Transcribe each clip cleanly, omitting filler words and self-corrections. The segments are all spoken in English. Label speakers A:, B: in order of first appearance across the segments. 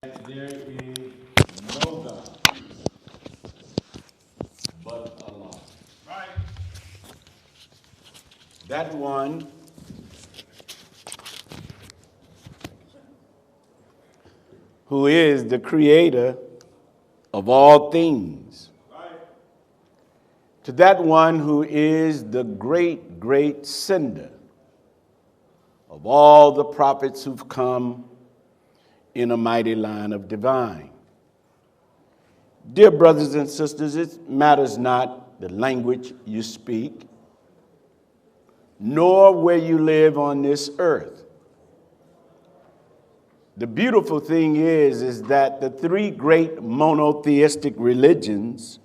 A: There is no God but Allah. Right. That one who is the creator of all things. Right. To that one who is the great, great sender of all the prophets who've come in a mighty line of divine. Dear brothers and sisters, it matters not the language you speak, nor where you live on this earth. The beautiful thing is that the three great monotheistic religions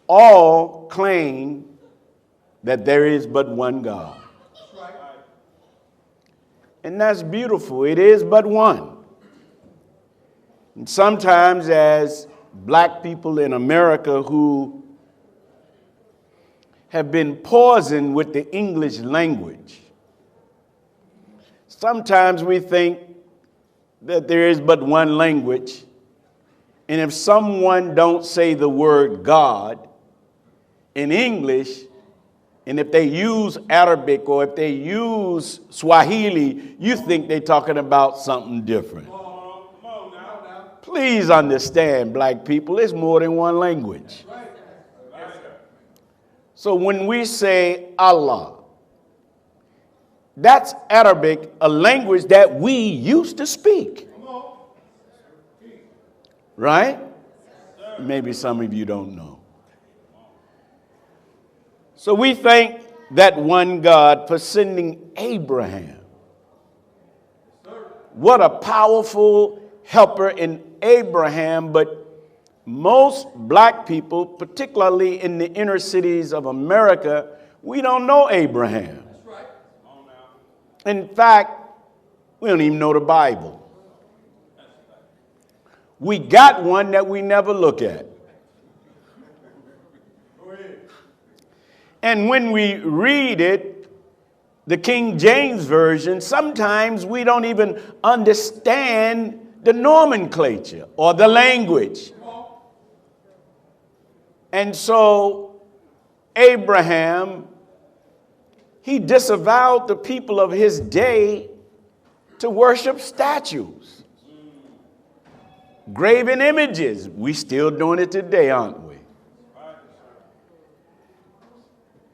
A: all claim that there is but one God. And that's beautiful. It is but one. And sometimes as black people in America who have been poisoned with the English language, sometimes we think that there is but one language, and if someone don't say the word God in English, and if they use Arabic or if they use Swahili, you think they're talking about something different. Please understand, black people, it's more than one language. So when we say Allah, that's Arabic, a language that we used to speak. Right? Maybe some of you don't know. So we thank that one God for sending Abraham. What a powerful helper in Abraham, but most black people, particularly in the inner cities of America, we don't know Abraham. In fact, we don't even know the Bible. We got one that we never look at. And when we read it, the King James Version, sometimes we don't even understand the nomenclature or the language. And so Abraham, he disavowed the people of his day to worship statues, graven images. We still doing it today, aren't we?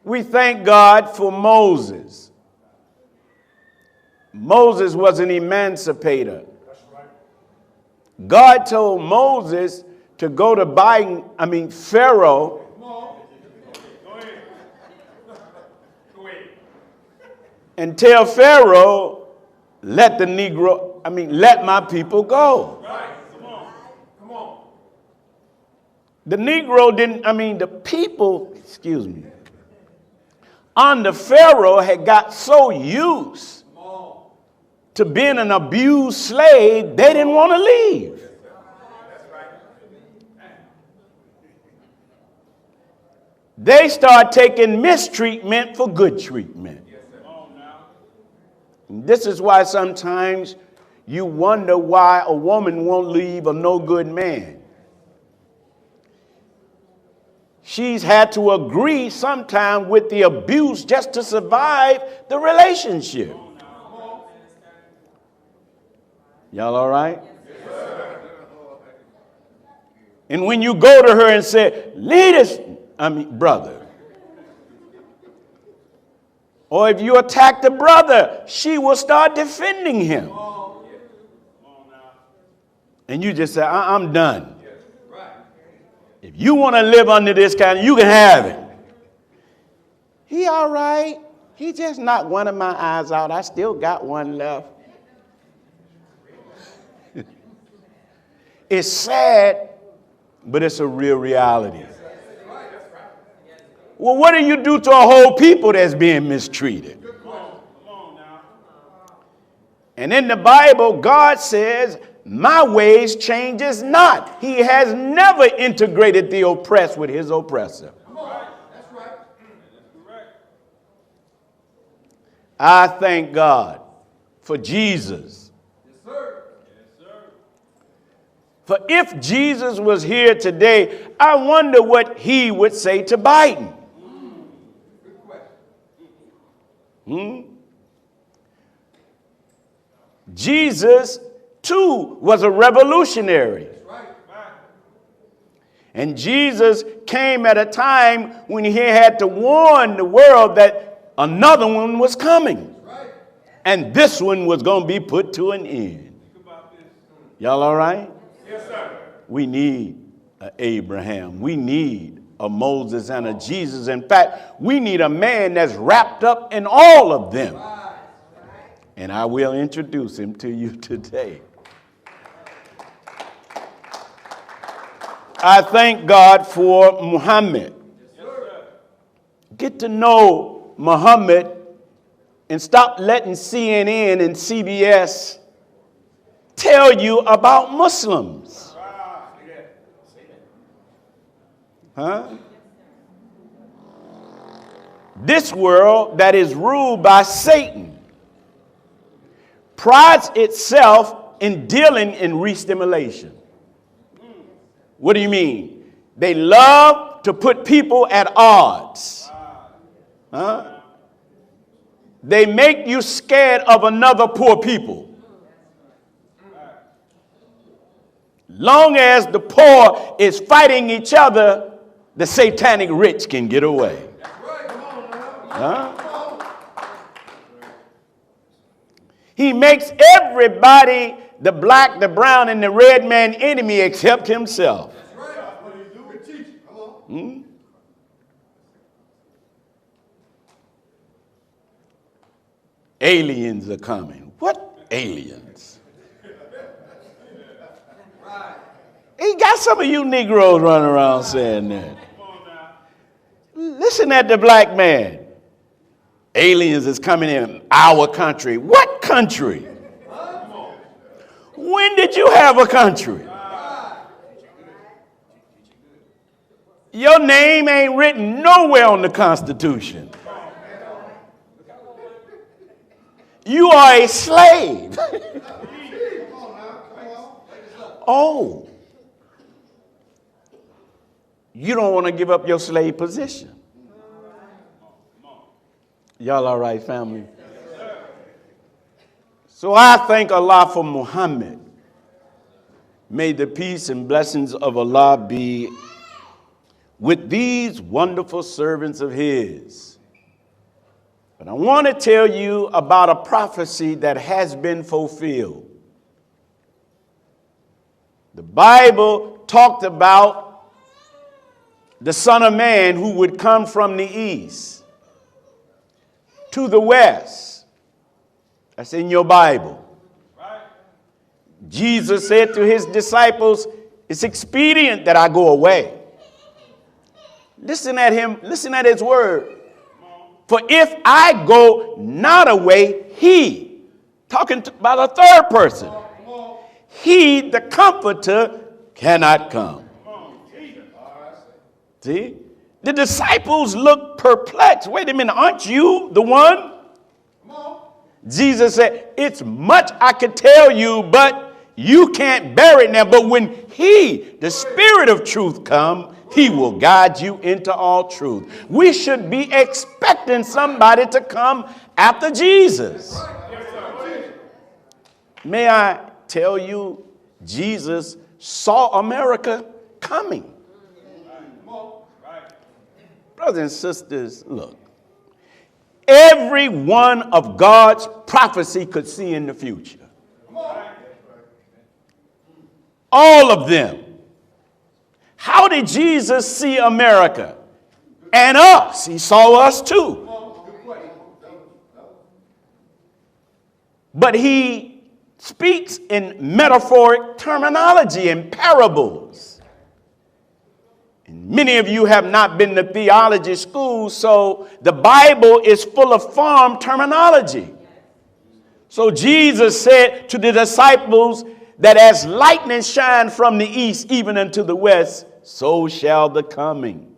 A: We thank God for Moses. Moses was an emancipator. God told Moses to go to Pharaoh and tell Pharaoh, let my people go. The Negro the people, under Pharaoh had got so used to being an abused slave, they didn't want to leave. They start taking mistreatment for good treatment. This is why sometimes you wonder why a woman won't leave a no good man. She's had to agree sometime with the abuse just to survive the relationship. Y'all all right? And when you go to her and say, brother, or if you attack the brother, she will start defending him. And you just say, I'm done. If you want to live under this kind, you can have it. He all right. He just knocked one of my eyes out. I still got one left. It's sad, but it's a real reality. Well, what do you do to a whole people that's being mistreated? And in the Bible, God says, my ways changes not. He has never integrated the oppressed with his oppressor. That's right. I thank God for Jesus. Yes, sir. For if Jesus was here today, I wonder what he would say to Biden. Jesus, too, was a revolutionary. And Jesus came at a time when he had to warn the world that another one was coming. And this one was going to be put to an end. Y'all all right?
B: Yes, sir.
A: We need an Abraham. We need a Moses and a Jesus. In fact, we need a man that's wrapped up in all of them. And I will introduce him to you today. I thank God for Muhammad. Get to know Muhammad and stop letting CNN and CBS tell you about Muslims. Huh? This world that is ruled by Satan prides itself in dealing in re-stimulation. What do you mean? They love to put people at odds. Huh? They make you scared of another poor people. Long as the poor is fighting each other, the satanic rich can get away. Huh? He makes everybody, the black, the brown, and the red man, enemy except himself. Aliens are coming. What aliens? He got some of you Negroes running around saying that. Listen at the black man. Aliens is coming in our country. What country? When did you have a country? Your name ain't written nowhere on the Constitution. You are a slave. Oh. You don't want to give up your slave position. Y'all all right, family? So I thank Allah for Muhammad. May the peace and blessings of Allah be with these wonderful servants of his. But I want to tell you about a prophecy that has been fulfilled. The Bible talked about the Son of Man who would come from the east to the west. That's in your Bible. Right. Jesus said to his disciples, it's expedient that I go away. Listen at him, listen at his word. For if I go not away, he, talking about a third person, he, the comforter, cannot come. See? The disciples look perplexed. Wait a minute, aren't you the one? Jesus said, it's much I could tell you, but you can't bear it now. But when he, the Spirit of truth, come, he will guide you into all truth. We should be expecting somebody to come after Jesus. May I tell you, Jesus saw America coming. Brothers and sisters, look. Every one of God's prophecy could see in the future. All of them. How did Jesus see America? And us. He saw us too. But he speaks in metaphoric terminology and parables. And many of you have not been to theology school, so the Bible is full of farm terminology. So Jesus said to the disciples that as lightning shine from the east even unto the west, so shall the coming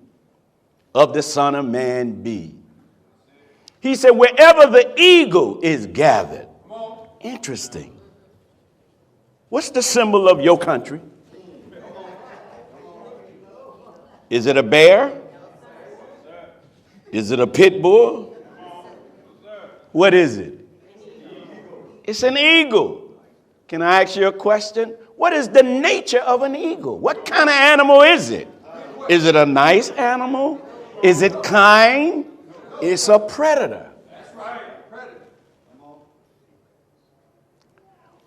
A: of the Son of Man be. He said, wherever the eagle is gathered. Interesting. What's the symbol of your country? Is it a bear? Is it a pit bull? What is it? It's an eagle. Can I ask you a question? What is the nature of an eagle? What kind of animal is it? Is it a nice animal? Is it kind? It's a predator.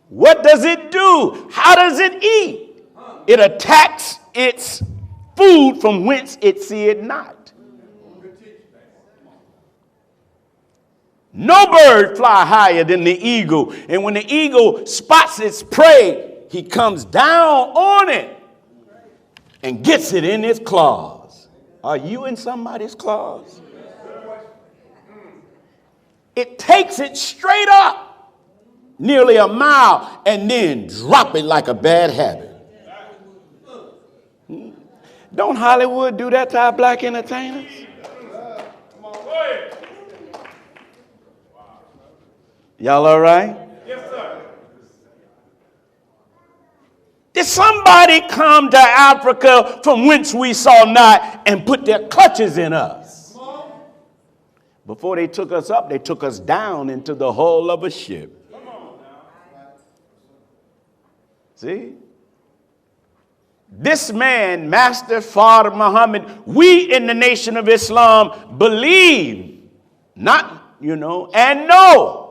A: What does it do? How does it eat? It attacks its food from whence it see it not. No bird fly higher than the eagle. And when the eagle spots its prey, he comes down on it and gets it in his claws. Are you in somebody's claws? It takes it straight up, nearly a mile, and then drop it like a bad habit. Don't Hollywood do that to our black entertainers? Y'all all right?
B: Yes, sir.
A: Did somebody come to Africa from whence we saw not and put their clutches in us? Before they took us up, they took us down into the hull of a ship.
B: Come on now.
A: See? This man, Master Father Muhammad, we in the Nation of Islam believe, not, and know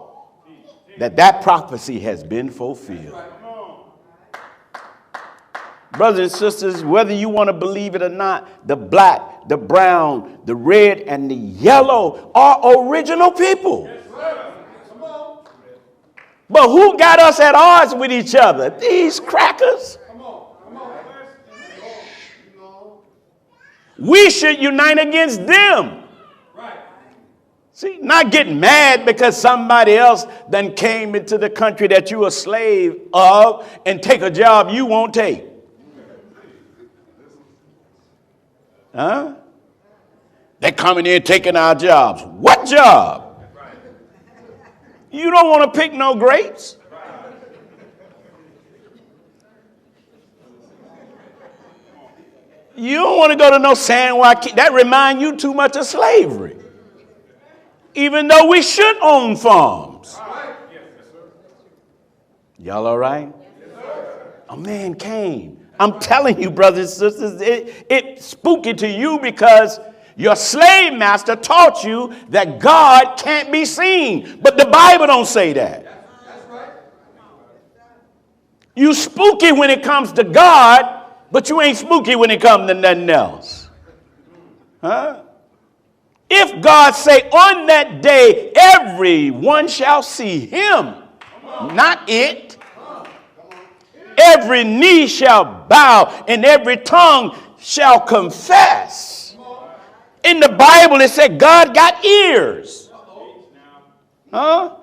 A: that prophecy has been fulfilled. Brothers and sisters, whether you want to believe it or not, the black, the brown, the red, and the yellow are original people. But who got us at odds with each other? These crackers. We should unite against them. See, not getting mad because somebody else then came into the country that you a slave of and take a job you won't take. Huh? They're coming in taking our jobs. What job? You don't want to pick no grapes. You don't want to go to no San Joaquin. That reminds you too much of slavery. Even though we should own farms. Y'all all right? A man came. I'm telling you, brothers and sisters, it's spooky to you because your slave master taught you that God can't be seen. But the Bible don't say that. You spooky when it comes to God, but you ain't spooky when it comes to nothing else. Huh? If God say on that day, everyone shall see him, not it. Every knee shall bow and every tongue shall confess. In the Bible, it said God got ears. Huh?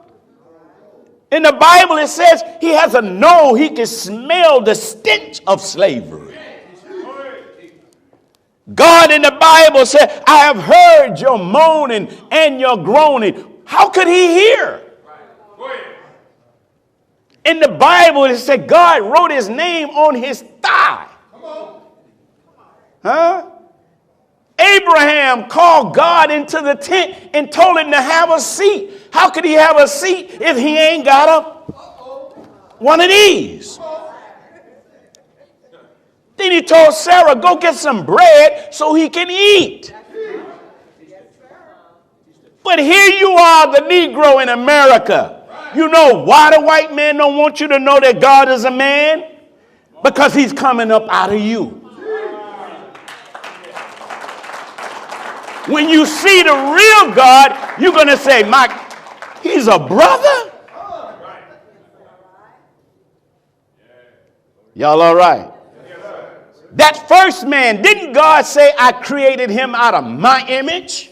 A: In the Bible, it says he has a nose. He can smell the stench of slavery. God in the Bible said, I have heard your moaning and your groaning. How could he hear? In the Bible, it said God wrote his name on his thigh. Huh? Abraham called God into the tent and told him to have a seat. How could he have a seat if he ain't got one of these? Then he told Sarah, go get some bread so he can eat. But here you are, the Negro in America. You know why the white man don't want you to know that God is a man? Because he's coming up out of you. When you see the real God, you're going to say, he's a brother? Y'all all right? That first man, didn't God say I created him out of my image?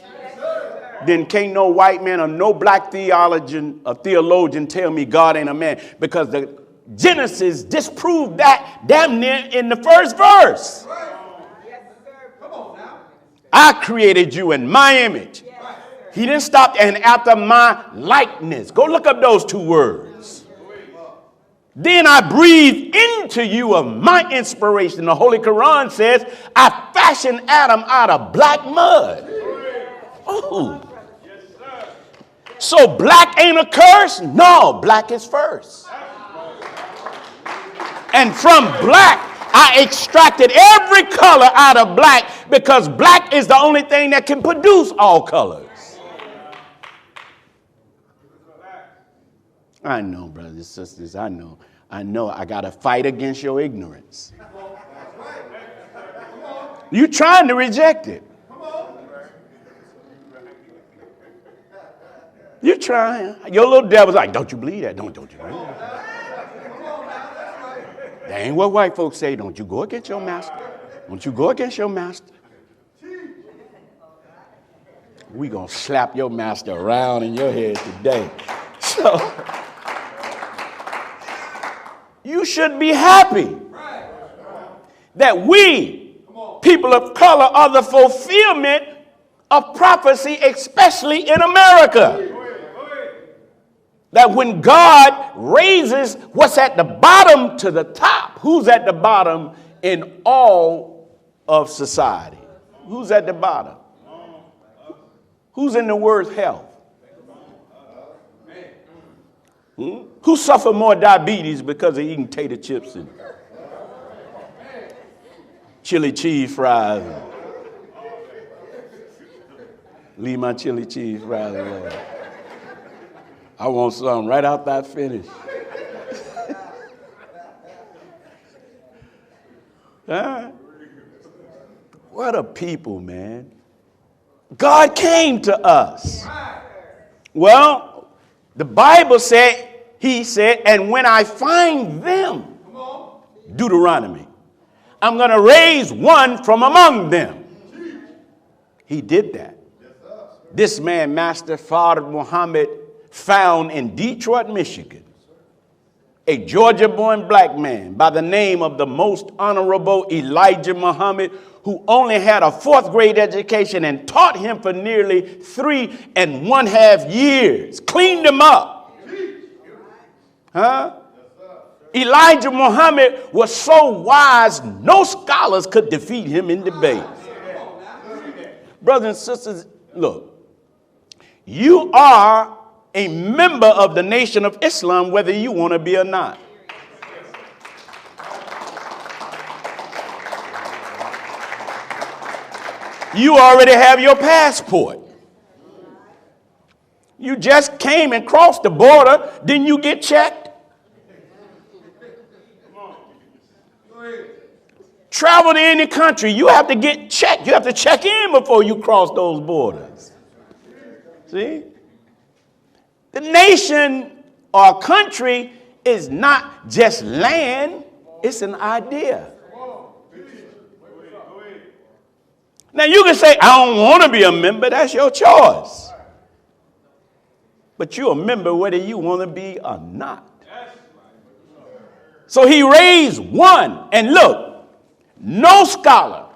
A: Then can't no white man or no black theologian tell me God ain't a man, because the Genesis disproved that damn near in the first verse. I created you in my image. He didn't stop and after my likeness. Go look up those two words. Then I breathe into you of my inspiration. The Holy Quran says, I fashioned Adam out of black mud. Oh. So black ain't a curse? No, black is first. And from black, I extracted every color out of black because black is the only thing that can produce all colors. I know, brothers and sisters, I know I got to fight against your ignorance. You're trying to reject it. You're trying. Your little devil's like, don't you believe that? Don't you believe that? That ain't what white folks say. Don't you go against your master. Don't you go against your master. We gonna slap your master around in your head today. So you should be happy that we, people of color, are the fulfillment of prophecy, especially in America. That when God raises what's at the bottom to the top, who's at the bottom in all of society? Who's at the bottom? Who's in the worst health? Who suffer more diabetes because of eating tater chips and chili cheese fries? Leave my chili cheese fries alone. I want some right after I finish. What a people, man. God came to us. Well, the Bible said, he said, and when I find them, Deuteronomy, I'm going to raise one from among them. He did that. This man, Master Father Muhammad, found in Detroit, Michigan, a Georgia-born black man by the name of the Most Honorable Elijah Muhammad, who only had a 4th grade education and taught him for nearly 3.5 years. Cleaned him up. Elijah Muhammad was so wise, no scholars could defeat him in debate. Brothers and sisters, look, you are a member of the Nation of Islam, whether you want to be or not. You already have your passport. You just came and crossed the border, didn't you get checked? Travel to any country, you have to get checked. You have to check in before you cross those borders. See? The nation or country is not just land, it's an idea. Now you can say, I don't want to be a member, that's your choice. But you're a member whether you want to be or not. So he raised one, and look, no scholar,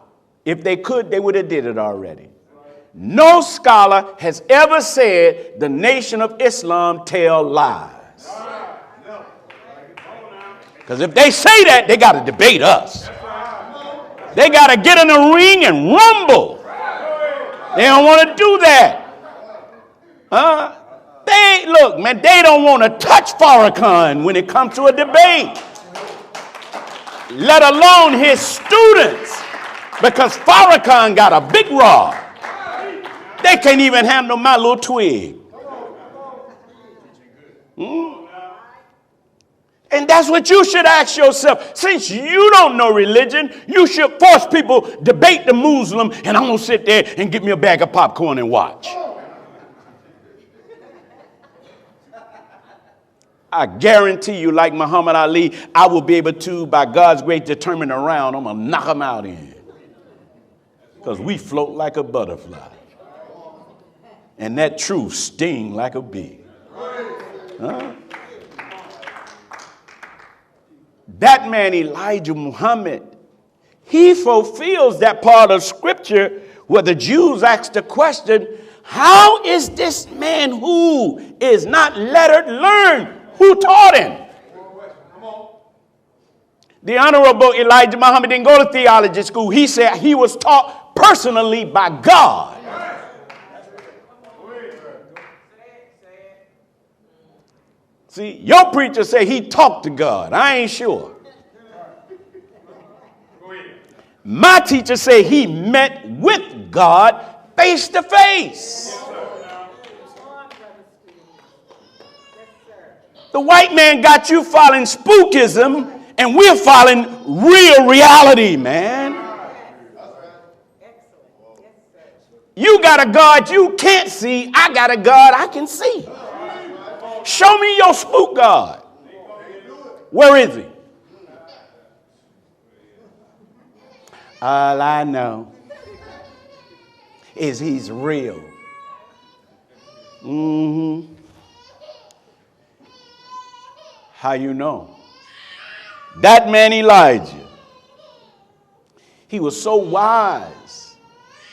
A: if they could, they would have did it already. No scholar has ever said the Nation of Islam tell lies. Because if they say that, they got to debate us. They got to get in the ring and rumble. They don't want to do that. Look, man, they don't want to touch Farrakhan when it comes to a debate. Let alone his students. Because Farrakhan got a big rod. They can't even handle my little twig. And that's what you should ask yourself. Since you don't know religion, you should force people debate the Muslim, and I'm going to sit there and get me a bag of popcorn and watch. I guarantee you, like Muhammad Ali, I will be able to, by God's grace, determine a round. I'm going to knock him out in. Because we float like a butterfly. And that truth sting like a bee. That man, Elijah Muhammad, he fulfills that part of scripture where the Jews asked the question, how is this man who is not lettered learn? Who taught him? The Honorable Elijah Muhammad didn't go to theology school. He said he was taught personally by God. See, your preacher say he talked to God. I ain't sure. My teacher say he met with God face to face. The white man got you following spookism, and we're following real reality, man. You got a God you can't see. I got a God I can see. Show me your spook God. Where is he? All I know is he's real. How you know? That man Elijah, he was so wise.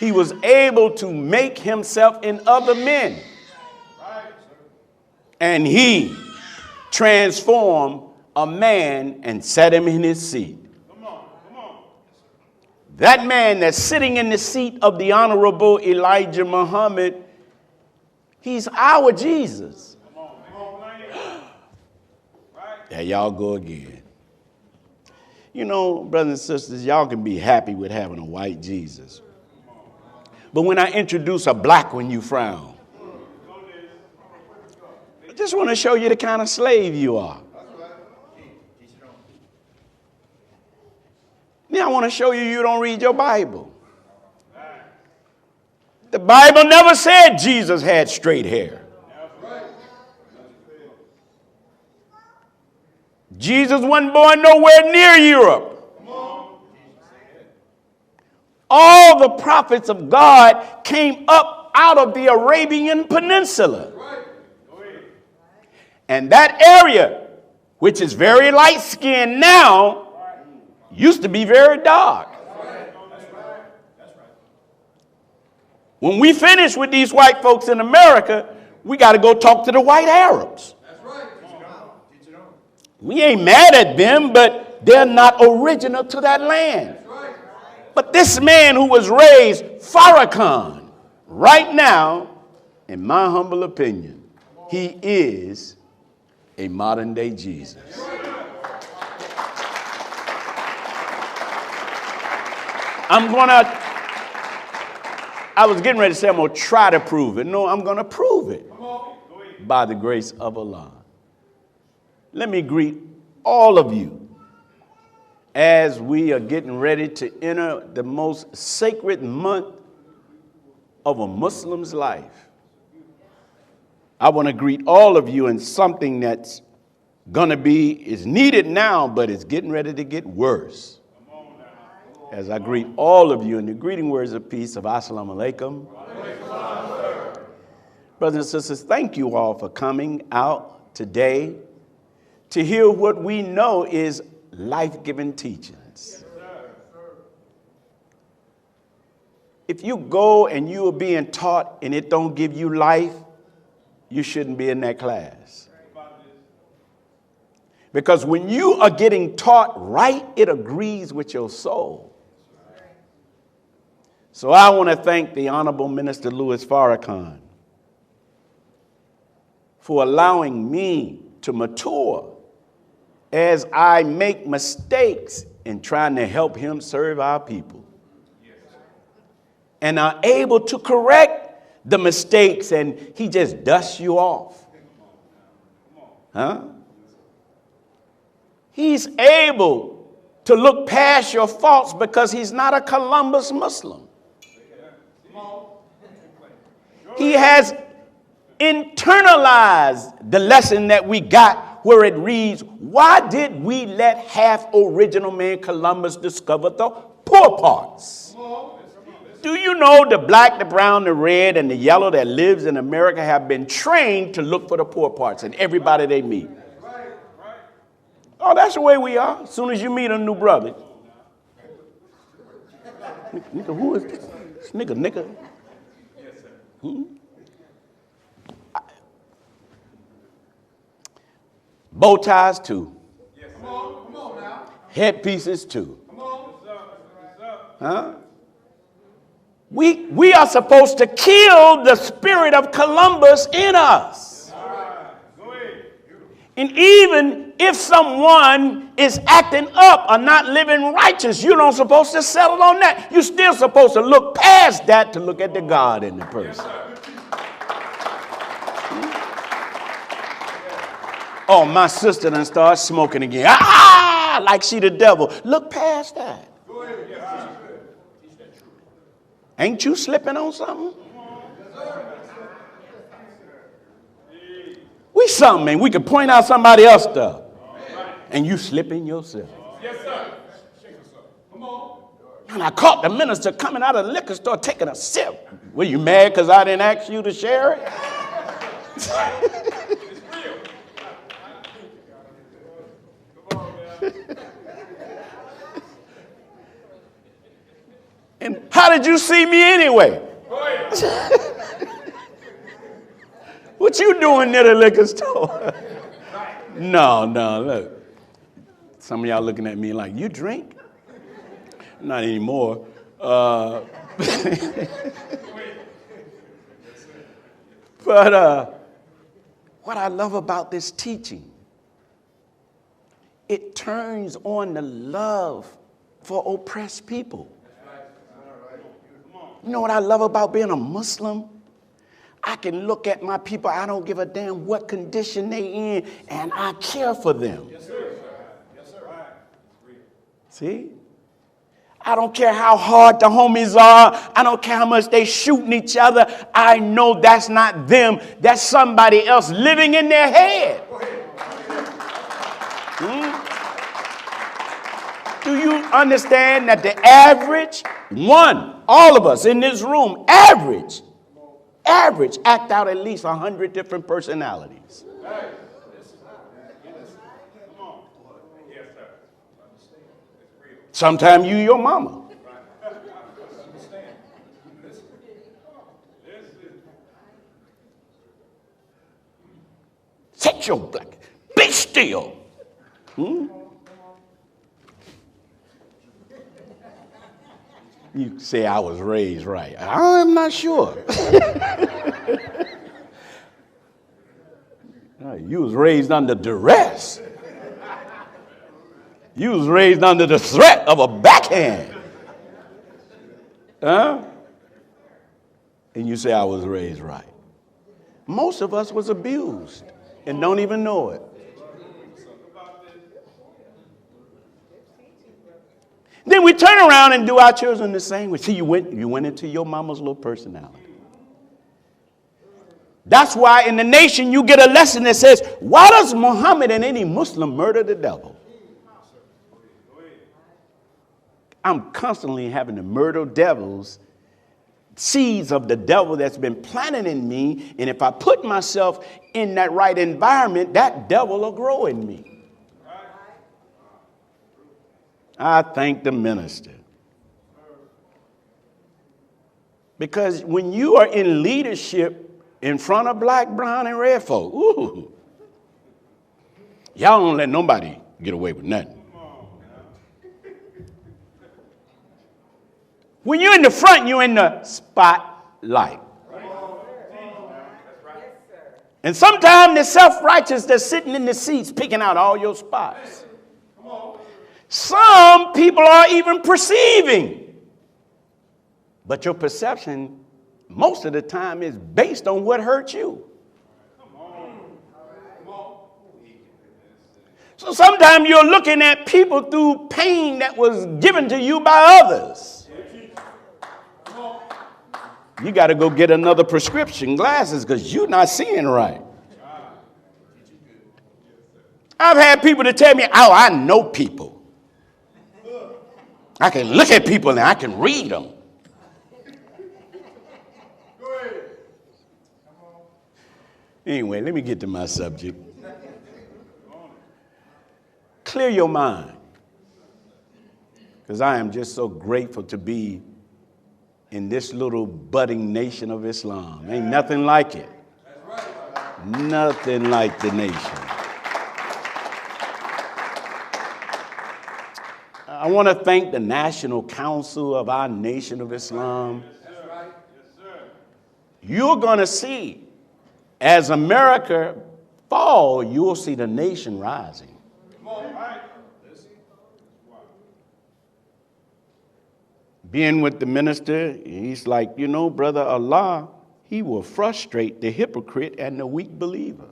A: He was able to make himself in other men. And he transformed a man and set him in his seat. That man that's sitting in the seat of the Honorable Elijah Muhammad, he's our Jesus. There y'all go again. You know, brothers and sisters, y'all can be happy with having a white Jesus. But when I introduce a black one, you frown. I just want to show you the kind of slave you are. Then I want to show you you don't read your Bible. The Bible never said Jesus had straight hair. Jesus wasn't born nowhere near Europe. All the prophets of God came up out of the Arabian Peninsula. And that area, which is very light-skinned now, used to be very dark. When we finish with these white folks in America, we got to go talk to the white Arabs. We ain't mad at them, but they're not original to that land. But this man who was raised Farrakhan, right now, in my humble opinion, he is a modern day Jesus. I was getting ready to say I'm going to try to prove it. No, I'm going to prove it by the grace of Allah. Let me greet all of you as we are getting ready to enter the most sacred month of a Muslim's life. I want to greet all of you in something that's is needed now, but it's getting ready to get worse. As I greet all of you in the greeting words of peace of Assalamu alaikum. Brothers and sisters, thank you all for coming out today to hear what we know is life-giving teachings. If you go and you are being taught and it don't give you life, you shouldn't be in that class. Because when you are getting taught right, it agrees with your soul. So I want to thank the Honorable Minister Louis Farrakhan for allowing me to mature as I make mistakes in trying to help him serve our people. And are able to correct the mistakes, and he just dusts you off. Huh? He's able to look past your faults because he's not a Columbus Muslim. He has internalized the lesson that we got where it reads, why did we let half original man Columbus discover the poor parts? Do you know the black, the brown, the red, and the yellow that lives in America have been trained to look for the poor parts in everybody they meet? Oh, that's the way we are. As soon as you meet a new brother. Nigga, who is this? This nigga. Bow ties too. Headpieces too. Huh? We are supposed to kill the spirit of Columbus in us. And even if someone is acting up or not living righteous, you're not supposed to settle on that. You're still supposed to look past that to look at the God in the person. Oh, my sister done started smoking again. Ah, like she the devil. Look past that. Ain't you slipping on something? We something, man. We can point out somebody else's stuff. And you slipping yourself.
B: Yes, sir. Come on.
A: And I caught the minister coming out of the liquor store taking a sip. Were you mad because I didn't ask you to share it?
B: It's real. Come on, man.
A: And how did you see me anyway?
B: Go ahead.
A: What you doing near the liquor store? No, look. Some of y'all looking at me like, you drink? Not anymore. But what I love about this teaching, it turns on the love for oppressed people. You know what I love about being a Muslim? I can look at my people, I don't give a damn what condition they in, and I care for them.
B: Yes, sir. Yes, sir.
A: See? I don't care how hard the homies are. I don't care how much they shooting each other. I know that's not them. That's somebody else living in their head. Do you understand that the average one, all of us in this room, average, act out at least 100 different personalities? Sometimes you your mama. Set your black. Be still. You say I was raised right. I'm not sure. You was raised under duress. You was raised under the threat of a backhand. Huh? And you say I was raised right. Most of us was abused and don't even know it. Then we turn around and do our children the same way. See, you went into your mama's little personality. That's why in the nation you get a lesson that says, why does Muhammad and any Muslim murder the devil? I'm constantly having to murder devils, seeds of the devil that's been planted in me. And if I put myself in that right environment, that devil will grow in me. I thank the minister. Because when you are in leadership in front of black, brown, and red folk, ooh, y'all don't let nobody get away with nothing. When you're in the front, you're in the spotlight. And sometimes the self-righteous that's sitting in the seats picking out all your spots. Some people are even perceiving. But your perception, most of the time, is based on what hurt you. So sometimes you're looking at people through pain that was given to you by others. You got to go get another prescription glasses because you're not seeing right. I've had people to tell me, oh, I know people. I can look at people and I can read them. Anyway, let me get to my subject. Clear your mind. Because I am just so grateful to be in this little budding nation of Islam. Ain't nothing like it. Nothing like the nation. I want to thank the National Council of our Nation of Islam.
B: That's right. Yes, sir.
A: You're going to see, as America fall, you'll see the nation rising.
B: Come on, right.
A: Being with the minister, he's like, you know, brother, Allah, he will frustrate the hypocrite and the weak believer.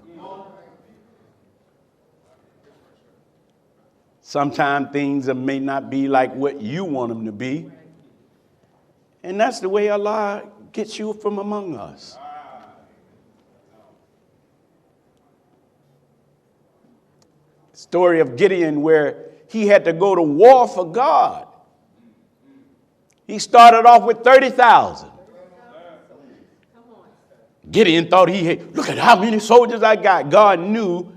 A: Sometimes things may not be like what you want them to be. And that's the way Allah gets you from among us. Story of Gideon where he had to go to war for God. He started off with 30,000. Gideon thought he had, look at how many soldiers I got. God knew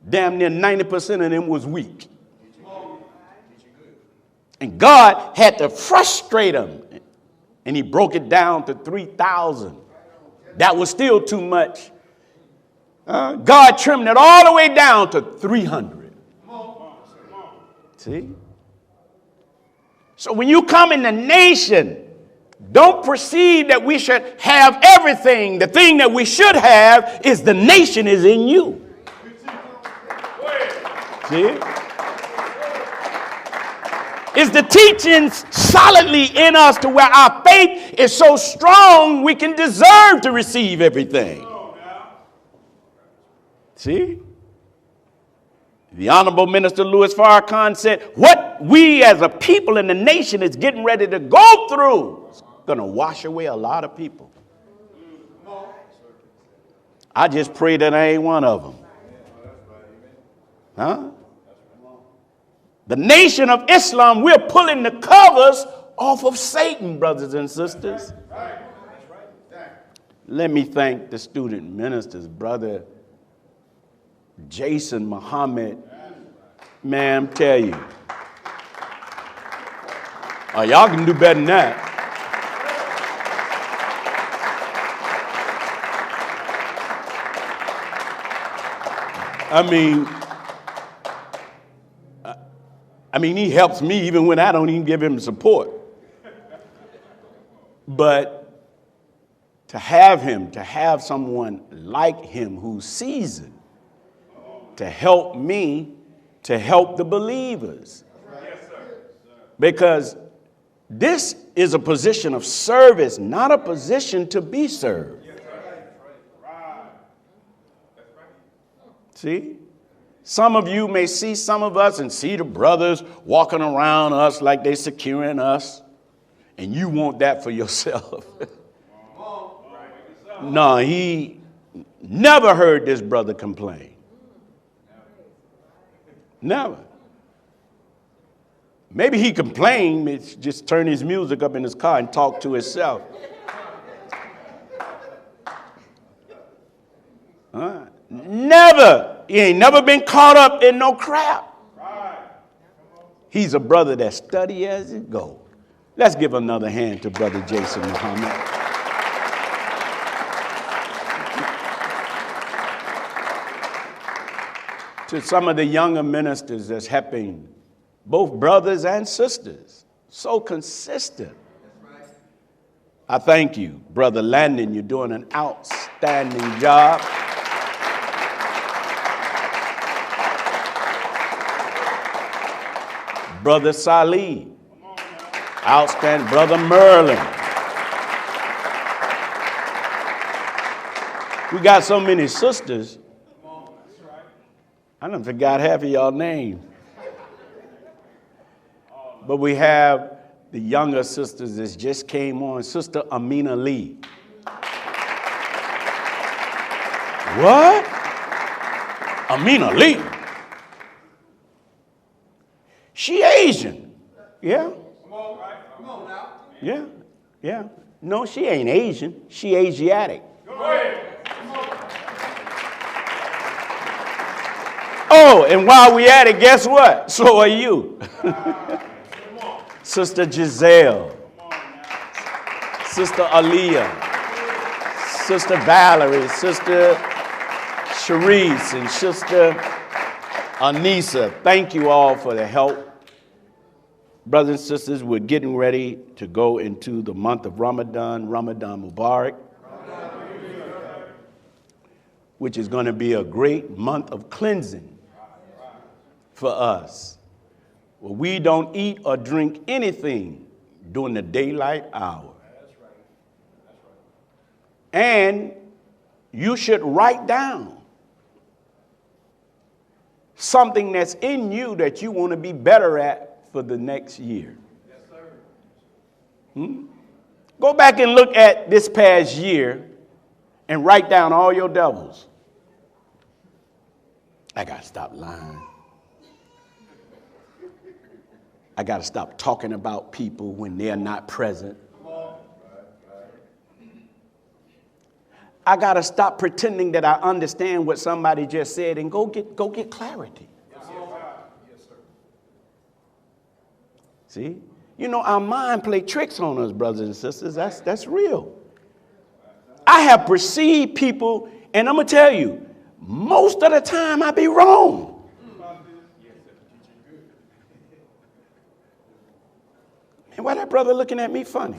A: damn near 90% of them was weak. And God had to frustrate him. And he broke it down to 3,000. That was still too much. God trimmed it all the way down to 300. See? So when you come in the nation, don't perceive that we should have everything. The thing that we should have is the nation is in you. See? Is the teachings solidly in us to where our faith is so strong we can deserve to receive everything. See? The Honorable Minister Louis Farrakhan said, what we as a people in the nation is getting ready to go through is going to wash away a lot of people. I just pray that I ain't one of them. Huh? The nation of Islam, we're pulling the covers off of Satan, brothers and sisters. Let me thank the student ministers, brother Jason Muhammad. Man, tell you. Oh, y'all can do better than that. I mean, he helps me even when I don't even give him support. But to have someone like him who's seasoned, to help me, to help the believers. Because this is a position of service, not a position to be served. See? Some of you may see some of us and see the brothers walking around us like they securing us, and you want that for yourself. No, he never heard this brother complain. Never. Maybe he complained, just turn his music up in his car and talk to himself. Never. He ain't never been caught up in no crap. He's a brother that study as it goes. Let's give another hand to Brother Jason Muhammad. To some of the younger ministers that's helping both brothers and sisters, so consistent. I thank you, Brother Landon. You're doing an outstanding job. Brother Salih, outstanding. Brother Merlin. We got so many sisters. I done forgot half of y'all names. But we have the younger sisters that just came on. Sister Amina Lee. What? Amina Lee? She Asian. Yeah.
B: Come on, right? Come on now.
A: Yeah. Yeah. No, she ain't Asian. She Asiatic.
B: Go ahead.
A: Oh, and while we at it, guess what? So are you. Sister Giselle. Sister Aaliyah. Sister Valerie. Sister Sharice and Sister Anissa. Thank you all for the help. Brothers and sisters, we're getting ready to go into the month of Ramadan, Ramadan Mubarak, which is going to be a great month of cleansing for us. Well, we don't eat or drink anything during the daylight hour. And you should write down something that's in you that you want to be better at for the next year. Yes, sir. Go back and look at this past year and write down all your devils. I got to stop lying. I got to stop talking about people when they're not present. I got to stop pretending that I understand what somebody just said and go get clarity. See? You know, our mind play tricks on us, brothers and sisters. That's real. I have perceived people, and I'm going to tell you, most of the time I be wrong. And why that brother looking at me funny?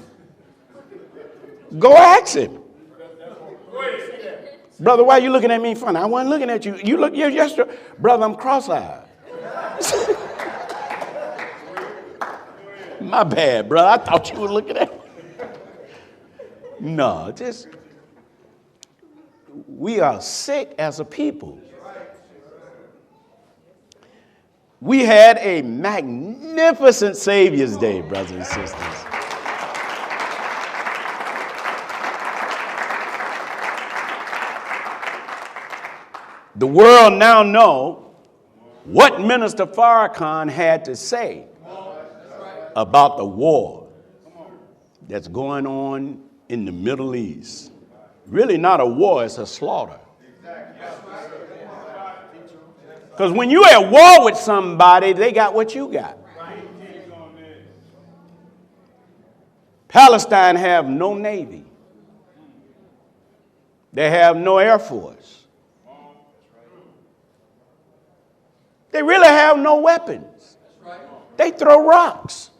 A: Go ask him. Brother, why you looking at me funny? I wasn't looking at you. You're yesterday. Brother, I'm cross-eyed. My bad, brother. I thought you were looking at me. No, we are sick as a people. We had a magnificent Savior's Day, brothers and sisters. The world now know what Minister Farrakhan had to say about the war that's going on in the Middle East. Really not a war, it's a slaughter. Because when you're at war with somebody, they got what you got. Palestine have no navy. They have no air force. They really have no weapons. They throw rocks.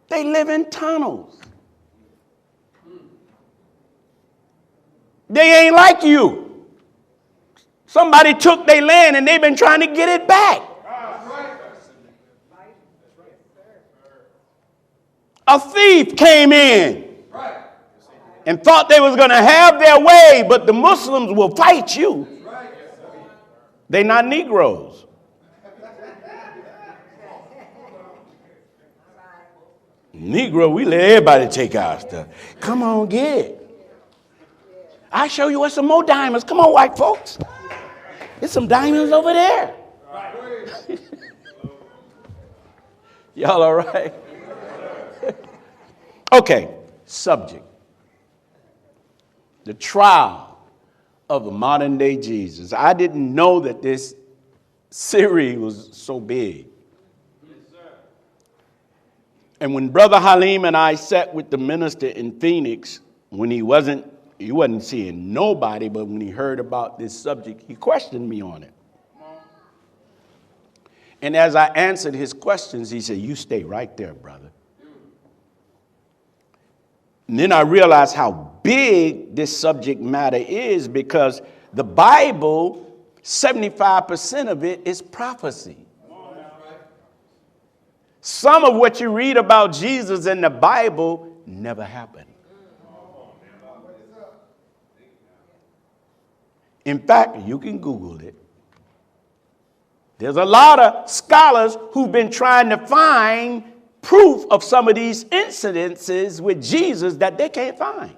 A: They live in tunnels. They ain't like you. Somebody took their land and they've been trying to get it back. A thief came in and thought they was going to have their way, but the Muslims will fight you. They're not Negroes. Negro, we let everybody take our stuff. Come on, get it. I'll show you what's some more diamonds. Come on, white folks. There's some diamonds over there. Y'all all right? Okay, subject. The trial of the modern day Jesus. I didn't know that this series was so big. And when Brother Halim and I sat with the minister in Phoenix, when he wasn't seeing nobody, but when he heard about this subject, he questioned me on it. And as I answered his questions, he said, "You stay right there, brother." And then I realized how big this subject matter is, because the Bible, 75% of it is prophecy. Some of what you read about Jesus in the Bible never happened. In fact, you can Google it. There's a lot of scholars who've been trying to find proof of some of these incidences with Jesus that they can't find.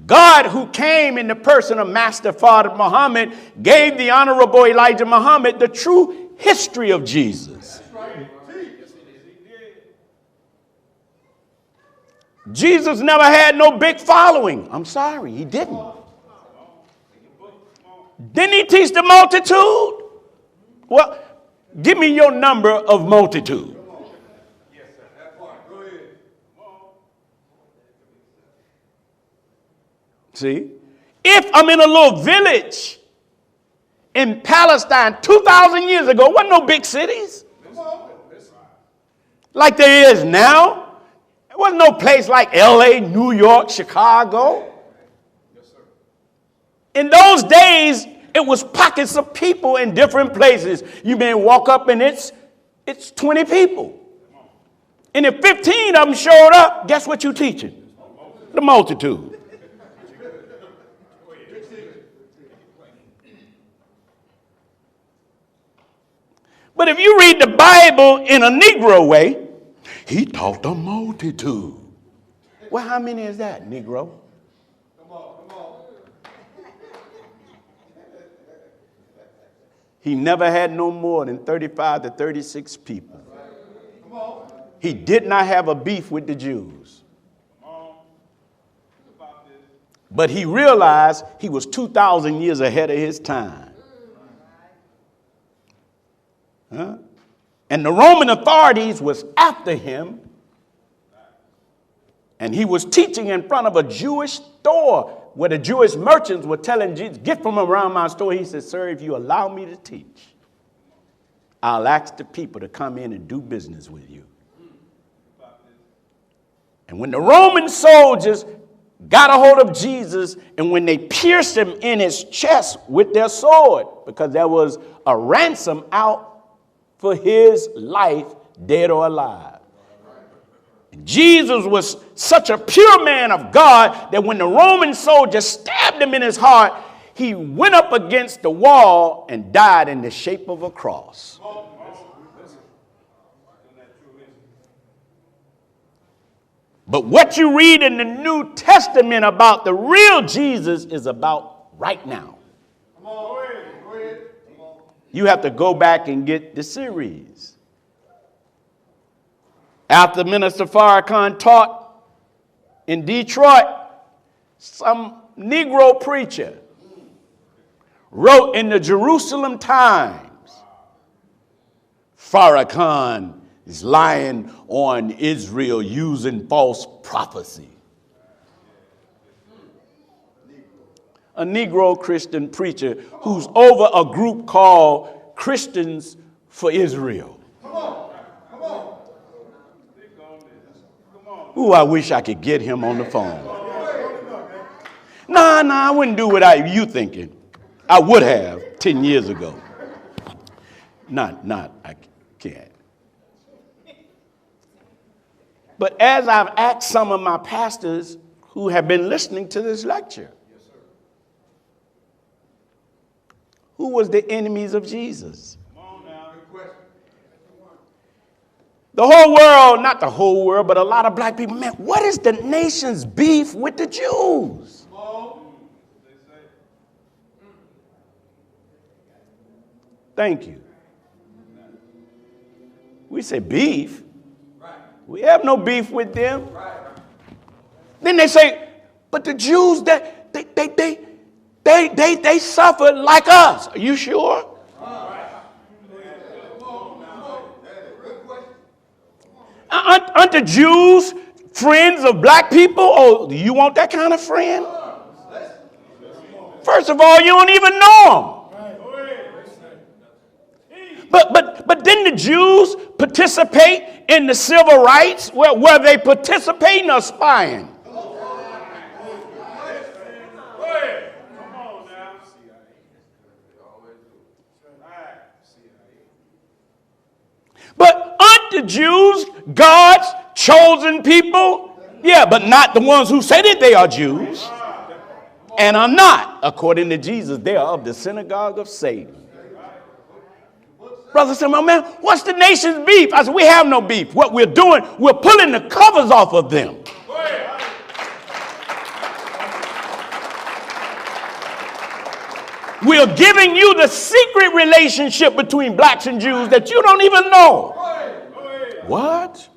A: God, who came in the person of Master Father Muhammad, gave the Honorable Elijah Muhammad the true history of Jesus. Jesus never had no big following. I'm sorry, he didn't. Didn't he teach the multitude? Well, give me your number of multitude. Yes, sir. That part. Go ahead. See, if I'm in a little village in Palestine 2,000 years ago wasn't no big cities like there is now. There wasn't no place like LA, New York, Chicago. In those days, it was pockets of people in different places. You may walk up and it's 20 people. And if 15 of them showed up, guess what you're teaching? The multitude. But if you read the Bible in a Negro way, he taught the multitude. Well, how many is that, Negro?
B: Come on.
A: He never had no more than 35 to 36 people.
B: Come on.
A: He did not have a beef with the Jews. But he realized he was 2,000 years ahead of his time. Huh? And the Roman authorities was after him. And he was teaching in front of a Jewish store where the Jewish merchants were telling Jesus, get from around my store. He said, sir, if you allow me to teach, I'll ask the people to come in and do business with you. And when the Roman soldiers got a hold of Jesus, and when they pierced him in his chest with their sword, because there was a ransom out for his life, dead or alive. And Jesus was such a pure man of God that when the Roman soldier stabbed him in his heart, he went up against the wall and died in the shape of a cross. But what you read in the New Testament about the real Jesus is about right now.
B: Come on. Go ahead.
A: You have to go back and get the series. After Minister Farrakhan taught in Detroit, some Negro preacher wrote in the Jerusalem Times, Farrakhan is lying on Israel using false prophecy. A Negro Christian preacher who's over a group called Christians for Israel.
B: Come on.
A: Ooh, I wish I could get him on the phone. Nah, I wouldn't do what you thinking. I would have 10 years ago. I can't. But as I've asked some of my pastors who have been listening to this lecture, who was the enemies of Jesus? The whole world, not the whole world, but a lot of black people, man, what is the nation's beef with the Jews? Thank you. We say beef. We have no beef with them. Then they say, but the Jews, they suffered like us. Are you sure? Aren't the Jews friends of black people? Oh, do you want that kind of friend? First of all, you don't even know them. But didn't the Jews participate in the civil rights? Well, were they participating or spying? But aren't the Jews God's chosen people? Yeah, but not the ones who say that they are Jews and are not. According to Jesus, they are of the synagogue of Satan. Brother said, my man, what's the nation's beef? I said, we have no beef. What we're doing, we're pulling the covers off of them. We're giving you the secret relationship between blacks and Jews that you don't even know. What?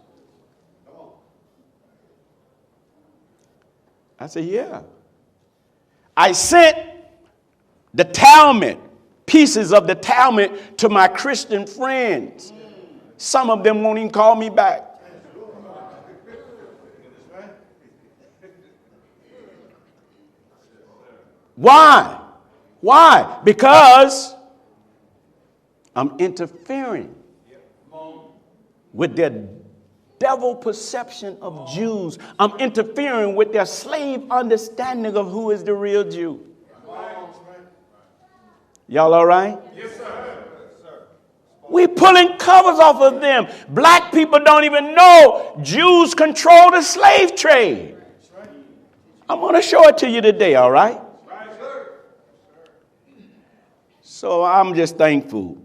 A: I said, yeah. I sent the Talmud, pieces of the Talmud, to my Christian friends. Some of them won't even call me back. Why? Why? Because I'm interfering with their devil perception of Jews. I'm interfering with their slave understanding of who is the real Jew. Y'all all right?
B: Yes, sir.
A: We're pulling covers off of them. Black people don't even know Jews control the slave trade. I'm going to show it to you today, all right? So I'm just thankful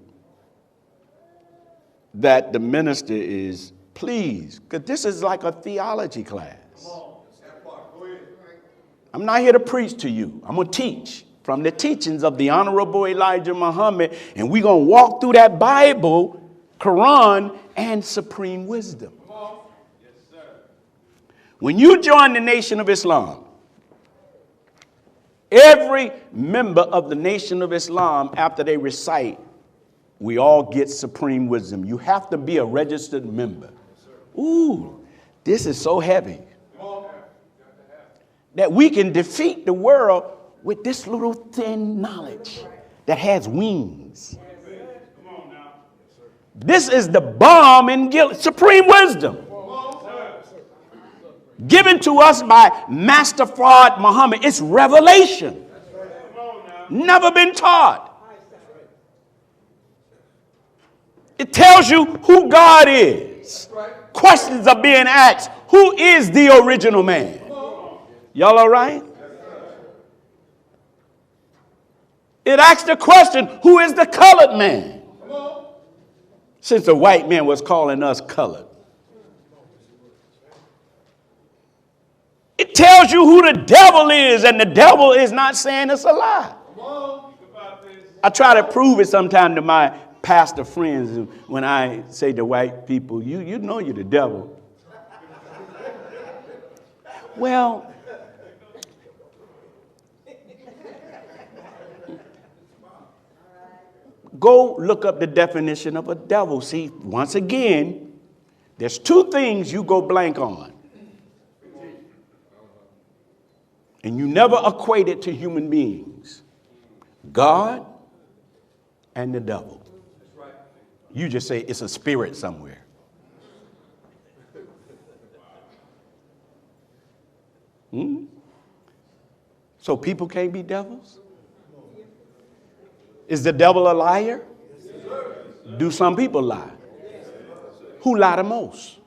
A: that the minister is pleased, because this is like a theology class. I'm not here to preach to you. I'm going to teach from the teachings of the Honorable Elijah Muhammad, and we're going to walk through that Bible, Quran, and supreme wisdom. When you join the Nation of Islam, every member of the Nation of Islam, after they recite, we all get supreme wisdom. You have to be a registered member. Ooh, this is so heavy that we can defeat the world with this little thin knowledge that has wings. This is the bomb in supreme wisdom, given to us by Master Fard Muhammad. It's revelation, never been taught. It tells you who God is. Questions are being asked. Who is the original man? Y'all all right? It asks the question, who is the colored man? Since the white man was calling us colored. It tells you who the devil is, and the devil is not saying it's a lie. I try to prove it sometime to my pastor friends when I say to white people, you know you're the devil. Well, go look up the definition of a devil. See, once again, there's two things you go blank on. And you never equate it to human beings. God and the devil. You just say it's a spirit somewhere. So people can't be devils? Is the devil a liar? Do some people lie? Who lie the most?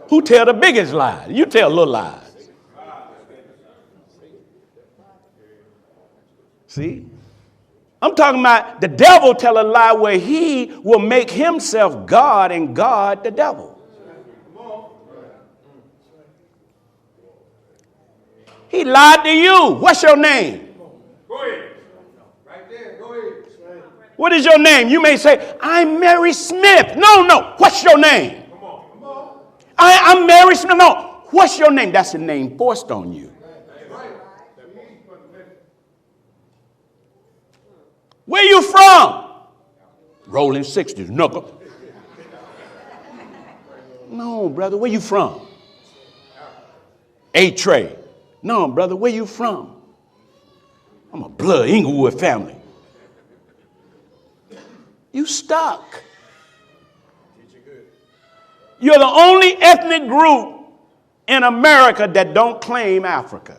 A: Who tell the biggest lie? You tell little lies. See? I'm talking about the devil tell a lie where he will make himself God and God the devil. He lied to you. What's your name?
B: Go ahead. Right there. Go ahead.
A: What is your name? You may say, I'm Mary Smith. No. What's your name?
B: Come on.
A: I'm Mary Smith. No. What's your name? That's a name forced on you. Where you from? Rolling 60s. Knuckle. No, brother. Where you from? A-Tray. No, brother. Where you from? I'm a blood Inglewood family. You stuck. You're the only ethnic group in America that don't claim Africa.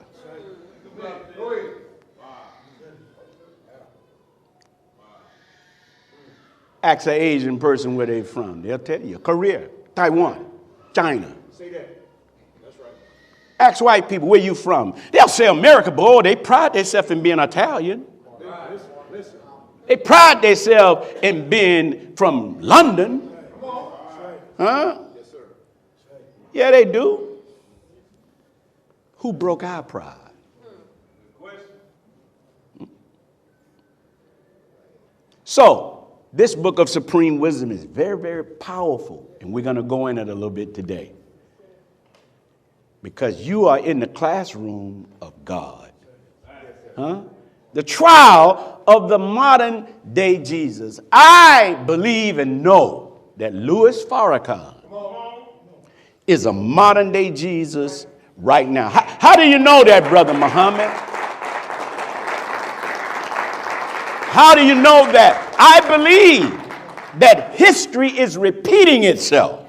A: Ask an Asian person where they're from. They'll tell you. Korea, Taiwan, China.
B: Say that. That's right.
A: Ask white people, where you from? They'll say America, but oh, they pride themselves in being Italian.
B: Listen.
A: They pride themselves in being from London. Huh?
B: Yes, sir.
A: Yeah, they do. Who broke our pride? So, this book of supreme wisdom is very, very powerful, and we're going to go in it a little bit today. Because you are in the classroom of God. Huh? The trial of the modern day Jesus. I believe and know that Louis Farrakhan is a modern day Jesus right now. How do you know that, Brother Muhammad? How do you know that? I believe that history is repeating itself.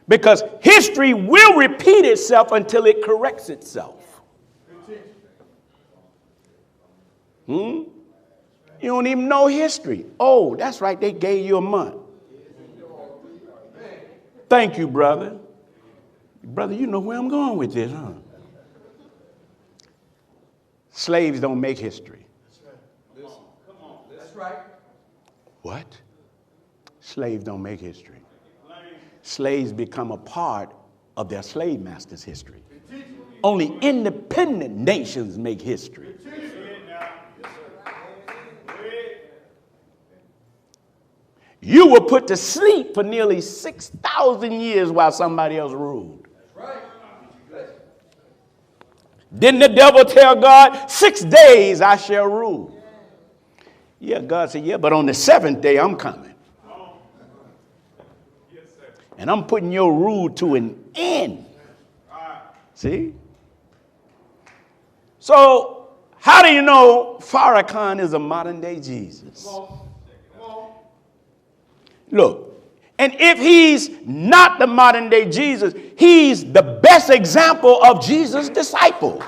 A: Because history will repeat itself until it corrects itself. You don't even know history. Oh, that's right. They gave you a month. Thank you, brother. Brother, you know where I'm going with this, huh? Slaves don't make history.
B: Come on. That's right.
A: What? Slaves don't make history. Slaves become a part of their slave master's history. Only independent nations make history. You were put to sleep for nearly 6,000 years while somebody else ruled. Didn't the devil tell God, 6 days I shall rule? Yeah, God said, yeah, but on the 7th day I'm coming. And I'm putting your rule to an end. See? So, how do you know Farrakhan is a modern day Jesus? Look, and if he's not the modern day Jesus, he's the best example of Jesus' disciple.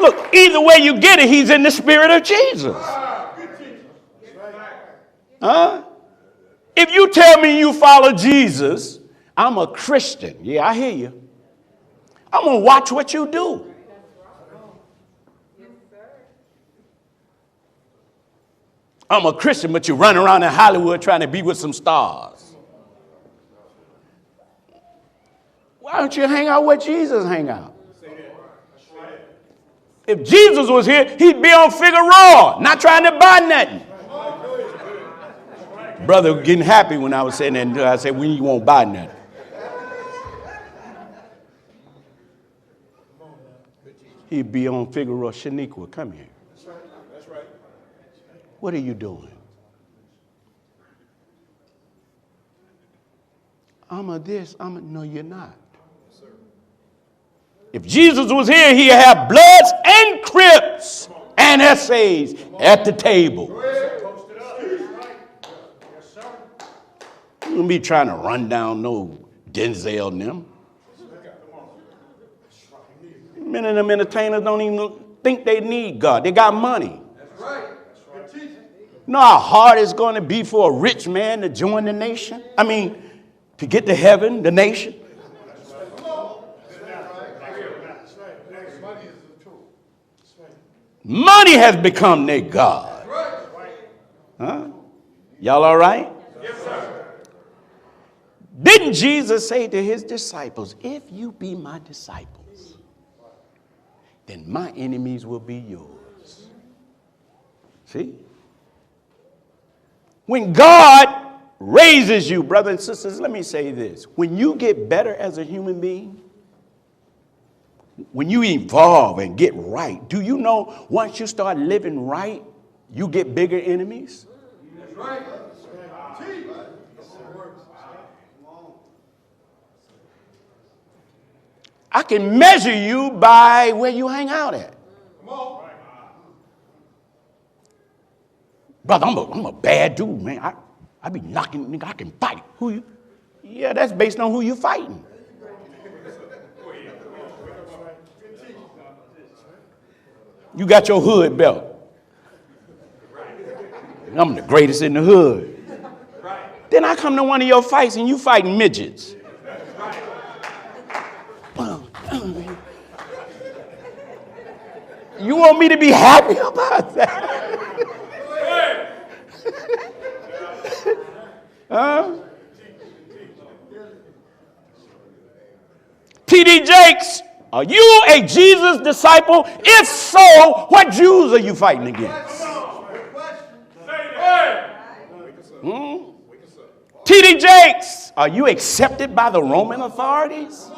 A: Look, either way you get it, he's in the spirit of Jesus. Huh? If you tell me you follow Jesus, I'm a Christian. Yeah, I hear you. I'm going to watch what you do. I'm a Christian, but you run around in Hollywood trying to be with some stars. Why don't you hang out where Jesus hang out? If Jesus was here, he'd be on Figueroa, not trying to buy nothing. Brother was getting happy when I was saying that. I said, we won't buy nothing. He'd be on Figueroa. Shaniqua, come here.
B: That's right.
A: What are you doing? No, you're not. If Jesus was here, he'd have Bloods and Crips and essays at the table. You wouldn't be trying to run down no Denzel and them. Many of them entertainers don't even think they need God. They got money.
B: That's right.
A: You know how hard it's going to be for a rich man to join the nation? I mean, to get to heaven, the nation? Money has become their God. Huh? Y'all all right?
B: Yes, sir.
A: Didn't Jesus say to his disciples, if you be my disciples, then my enemies will be yours? See? When God raises you, brothers and sisters, let me say this. When you get better as a human being, when you evolve and get right, do you know once you start living right, you get bigger enemies?
B: That's right.
A: I can measure you by where you hang out at.
B: Come on.
A: Brother, I'm a bad dude, man. I be knocking, nigga, I can fight. Who you? Yeah, that's based on who you fighting. You got your hood belt. I'm the greatest in the hood. Then I come to one of your fights and you fighting midgets. You want me to be happy about that? Huh? T.D. Jakes, are you a Jesus disciple? If so, what Jews are you fighting against? T.D. Jakes, are you accepted by the Roman authorities?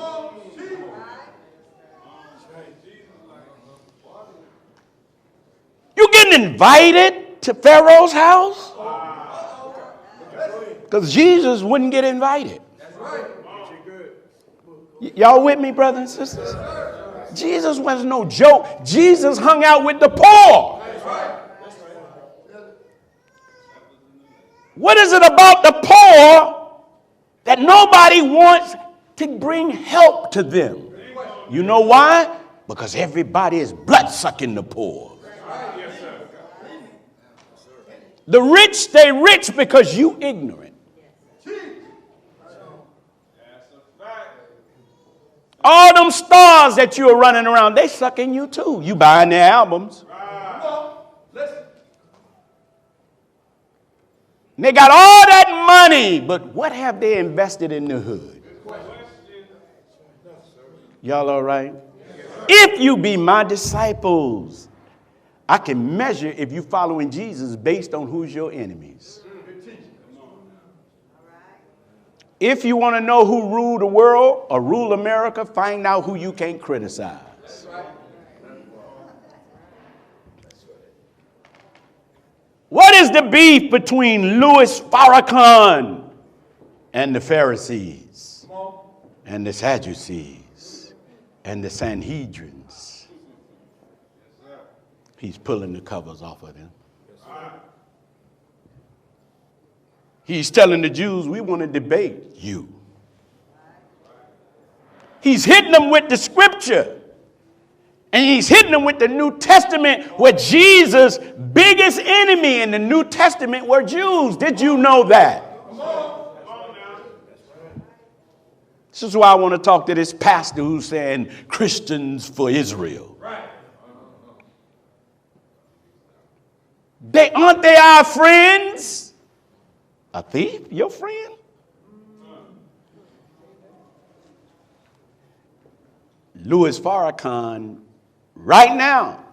A: You getting invited to Pharaoh's house? Because Jesus wouldn't get invited. Y'all with me, brothers and sisters? Jesus was no joke. Jesus hung out with the poor.
B: That's right.
A: What is it about the poor that nobody wants to bring help to them? You know why? Because everybody is blood-sucking the poor. The rich stay rich because you ignorant. All them stars that you are running around, they sucking you too. You buying their albums. They got all that money, but what have they invested in the hood? Y'all all right? If you be my disciples, I can measure if you following Jesus based on who's your enemies. If you want to know who rule the world or rule America, find out who you can't criticize. What is the beef between Louis Farrakhan and the Pharisees and the Sadducees and the Sanhedrins? He's pulling the covers off of them. He's telling the Jews, we want to debate you. He's hitting them with the scripture. And he's hitting them with the New Testament, where Jesus' biggest enemy in the New Testament were Jews. Did you know that? This is why I want to talk to this pastor who's saying Christians for Israel. Aren't they our friends? A thief? Your friend? Louis Farrakhan, right now,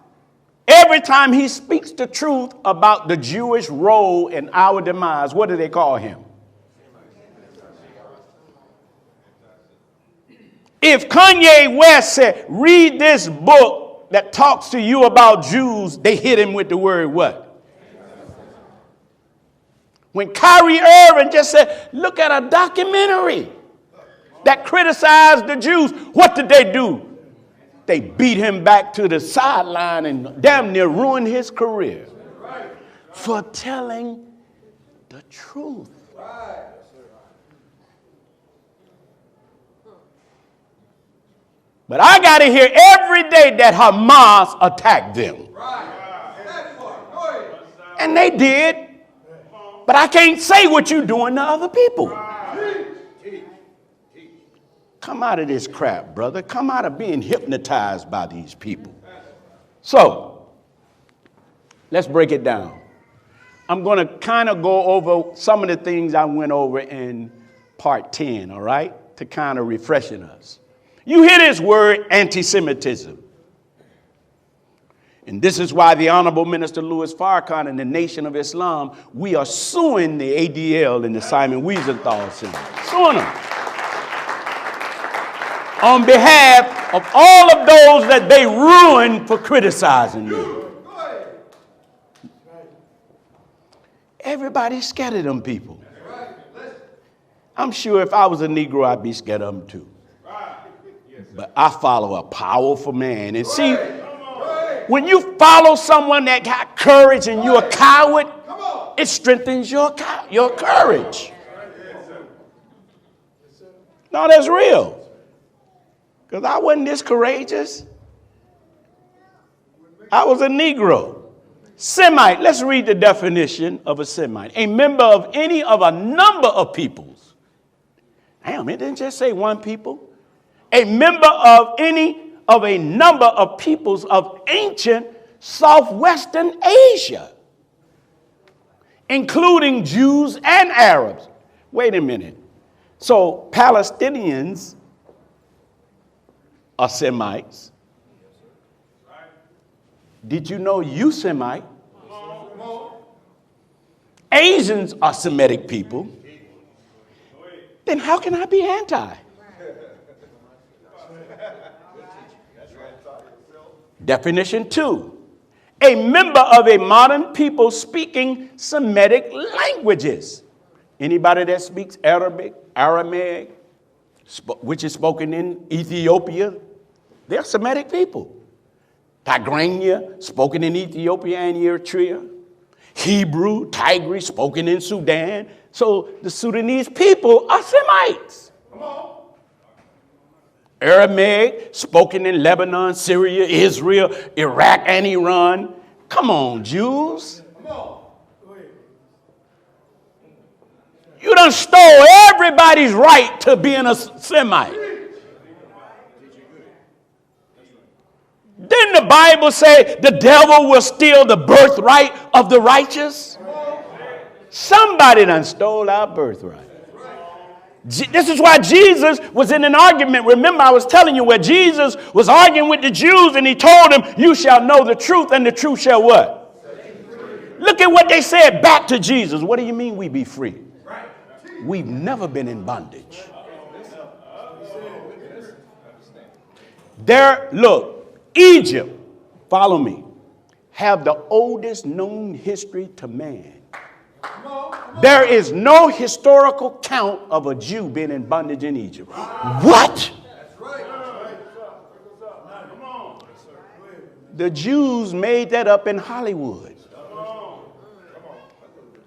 A: every time he speaks the truth about the Jewish role in our demise, what do they call him? If Kanye West said, read this book that talks to you about Jews, they hit him with the word what? When Kyrie Irving just said, look at a documentary that criticized the Jews, what did they do? They beat him back to the sideline and damn near ruined his career for telling the truth. But I got to hear every day that Hamas attacked them. And they did. But I can't say what you're doing to other people. Come out of this crap, brother. Come out of being hypnotized by these people. So, let's break it down. I'm going to kind of go over some of the things I went over in part 10, all right? To kind of refreshing us. You hear this word, anti-Semitism. And this is why the Honorable Minister Louis Farrakhan and the Nation of Islam, we are suing the ADL and the Simon Wiesenthal Center. Suing them. On behalf of all of those that they ruined for criticizing them. Everybody's scared of them people. I'm sure if I was a Negro, I'd be scared of them too. But I follow a powerful man. And see, when you follow someone that got courage and you're a coward, it strengthens your courage. No, that's real. Because I wasn't this courageous. I was a Negro. Semite, let's read the definition of a Semite. A member of any of a number of peoples. Damn, it didn't just say one people. A member of any of a number of peoples of ancient southwestern Asia, including Jews and Arabs. Wait a minute. So Palestinians are Semites. Did you know you Semite? Asians are Semitic people. Then how can I be anti? Definition 2. A member of a modern people speaking Semitic languages. Anybody that speaks Arabic, Aramaic, which is spoken in Ethiopia, They're Semitic people. Tigrinya, spoken in Ethiopia and Eritrea. Hebrew, Tigray, spoken in Sudan. So the Sudanese people are Semites.
B: Come on.
A: Aramaic, spoken in Lebanon, Syria, Israel, Iraq, and Iran. Come on, Jews.
B: Come on.
A: You done stole everybody's right to being a Semite. Didn't the Bible say the devil will steal the birthright of the righteous? Somebody done stole our birthright. This is why Jesus was in an argument. Remember, I was telling you where Jesus was arguing with the Jews and he told them, you shall know the truth and the truth shall what? Look at what they said back to Jesus. What do you mean we be free? We've never been in bondage. There, look, Egypt, follow me, have the oldest known history to man. There is no historical count of a Jew being in bondage in Egypt. What? The Jews made that up in Hollywood.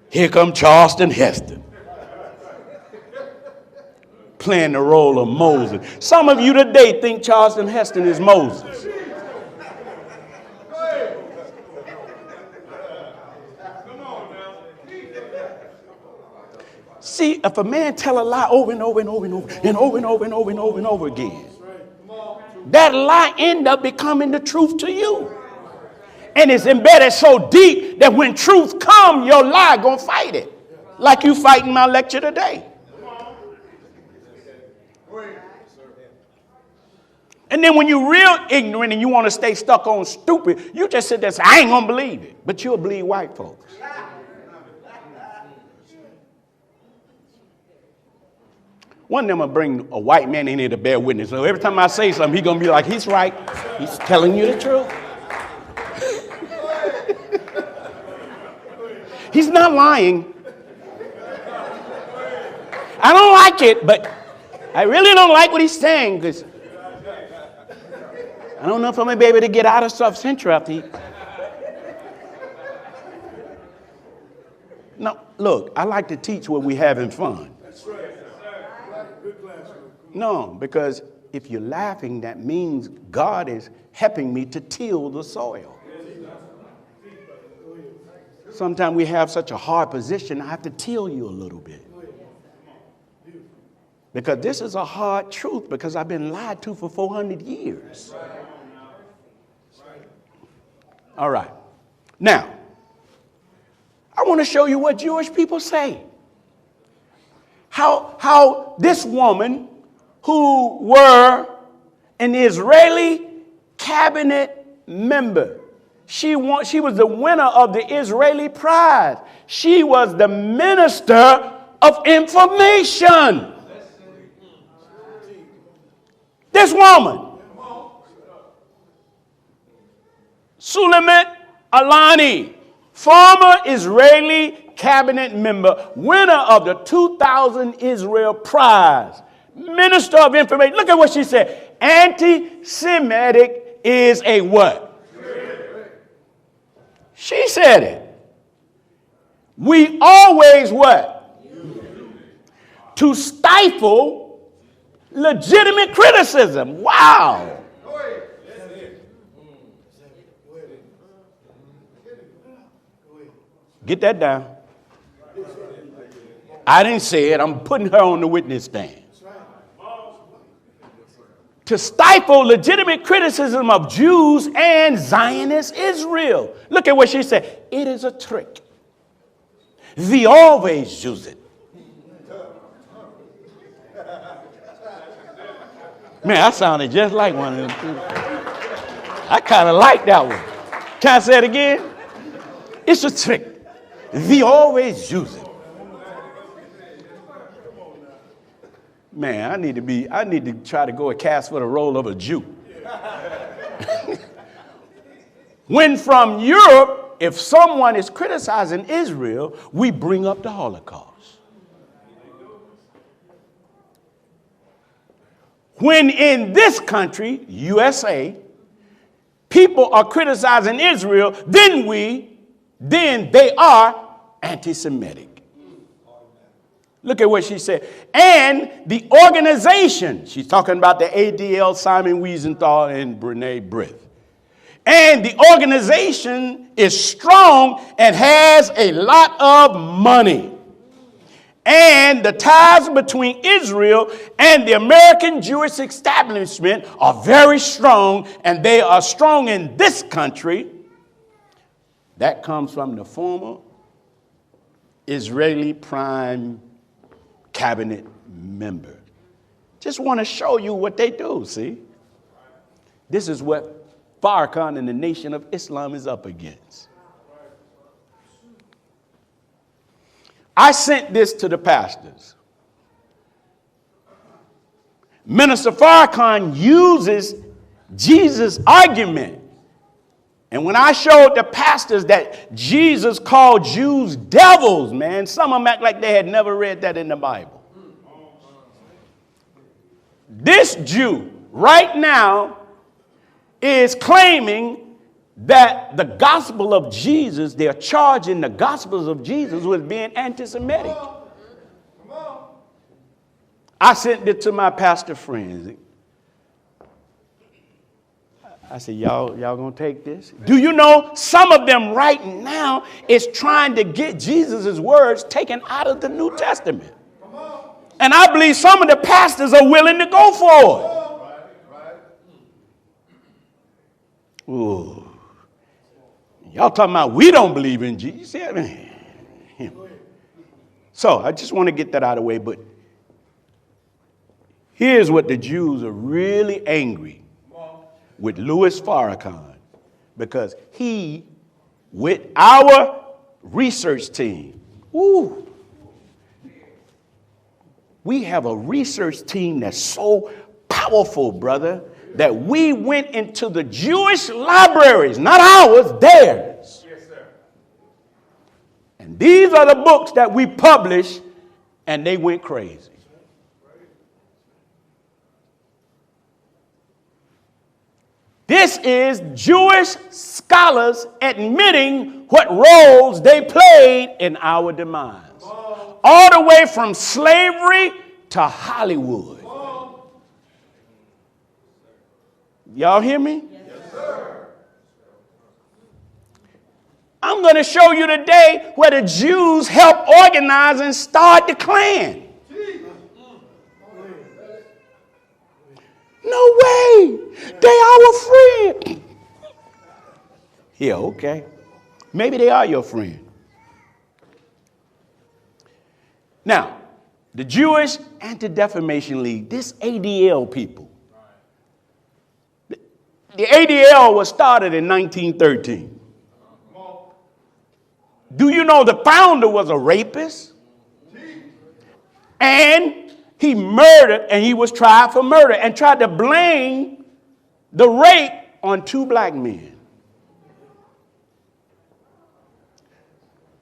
A: Here come Charleston Heston playing the role of Moses. Some of you today think Charleston Heston is Moses. See, if a man tell a lie over and over and over and over and over and over and over and over and over again, that lie end up becoming the truth to you. And it's embedded so deep that when truth come, your lie gonna fight it. Like you fighting my lecture today. And then when you're real ignorant and you want to stay stuck on stupid, you just sit there and say, I ain't gonna believe it. But you'll believe white folks. One of them will bring a white man in here to bear witness. So every time I say something, he's going to be like, he's right. He's telling you the truth. He's not lying. I don't like it, but I really don't like what he's saying because I don't know if I'm going to be able to get out of South Central after he... No, look, I like to teach when we're having fun. No, because if you're laughing, that means God is helping me to till the soil. Sometimes we have such a hard position, I have to till you a little bit. Because this is a hard truth, because I've been lied to for 400 years. All right. Now, I want to show you what Jewish people say. How this woman, who were an Israeli cabinet member. She was the winner of the Israeli prize. She was the minister of information. This woman, Suleiman Alani, former Israeli cabinet member, winner of the 2000 Israel prize. Minister of information. Look at what she said. Anti-Semitic is a what? She said it. We always what? To stifle legitimate criticism. Wow. Get that down. I didn't say it. I'm putting her on the witness stand. To stifle legitimate criticism of Jews and Zionist Israel. Look at what she said. It is a trick. We always use it. Man, I sounded just like one of them. I kind of like that one. Can I say it again? It's a trick. We always use it. Man, I need to try to go and cast for the role of a Jew. When from Europe, if someone is criticizing Israel, we bring up the Holocaust. when in this country, USA, people are criticizing Israel, then they are anti-Semitic. Look at what she said. And the organization, she's talking about the ADL, Simon Wiesenthal, and Brene Brith. And the organization is strong and has a lot of money. And the ties between Israel and the American Jewish establishment are very strong, and they are strong in this country. That comes from the former Israeli Prime Cabinet member. Just want to show you what they do, see? This is what Farrakhan and the Nation of Islam is up against. I sent this to the pastors. Minister Farrakhan uses Jesus' argument. And when I showed the pastors that Jesus called Jews devils, man, some of them act like they had never read that in the Bible. This Jew right now is claiming that the gospel of Jesus, they're charging the gospels of Jesus with being anti-Semitic. I sent it to my pastor friends. I said, y'all gonna take this? Do you know some of them right now is trying to get Jesus' words taken out of the New Testament? And I believe some of the pastors are willing to go for it. Ooh. Y'all talking about we don't believe in Jesus. So I just want to get that out of the way, but here's what the Jews are really angry with Louis Farrakhan, because he, with our research team, we have a research team that's so powerful, brother, that we went into the Jewish libraries, not ours, theirs.
B: Yes, sir.
A: And these are the books that we published, and they went crazy. This is Jewish scholars admitting what roles they played in our demise. All the way from slavery to Hollywood. Y'all hear me?
B: Yes, sir.
A: I'm going to show you today where the Jews helped organize and start the Klan. No way. They our friend. Yeah, okay. Maybe they are your friend. Now, the Jewish Anti-Defamation League, this ADL people. The ADL was started in 1913. Do you know the founder was a rapist? And he murdered, and he was tried for murder and tried to blame the rape on 2 black men.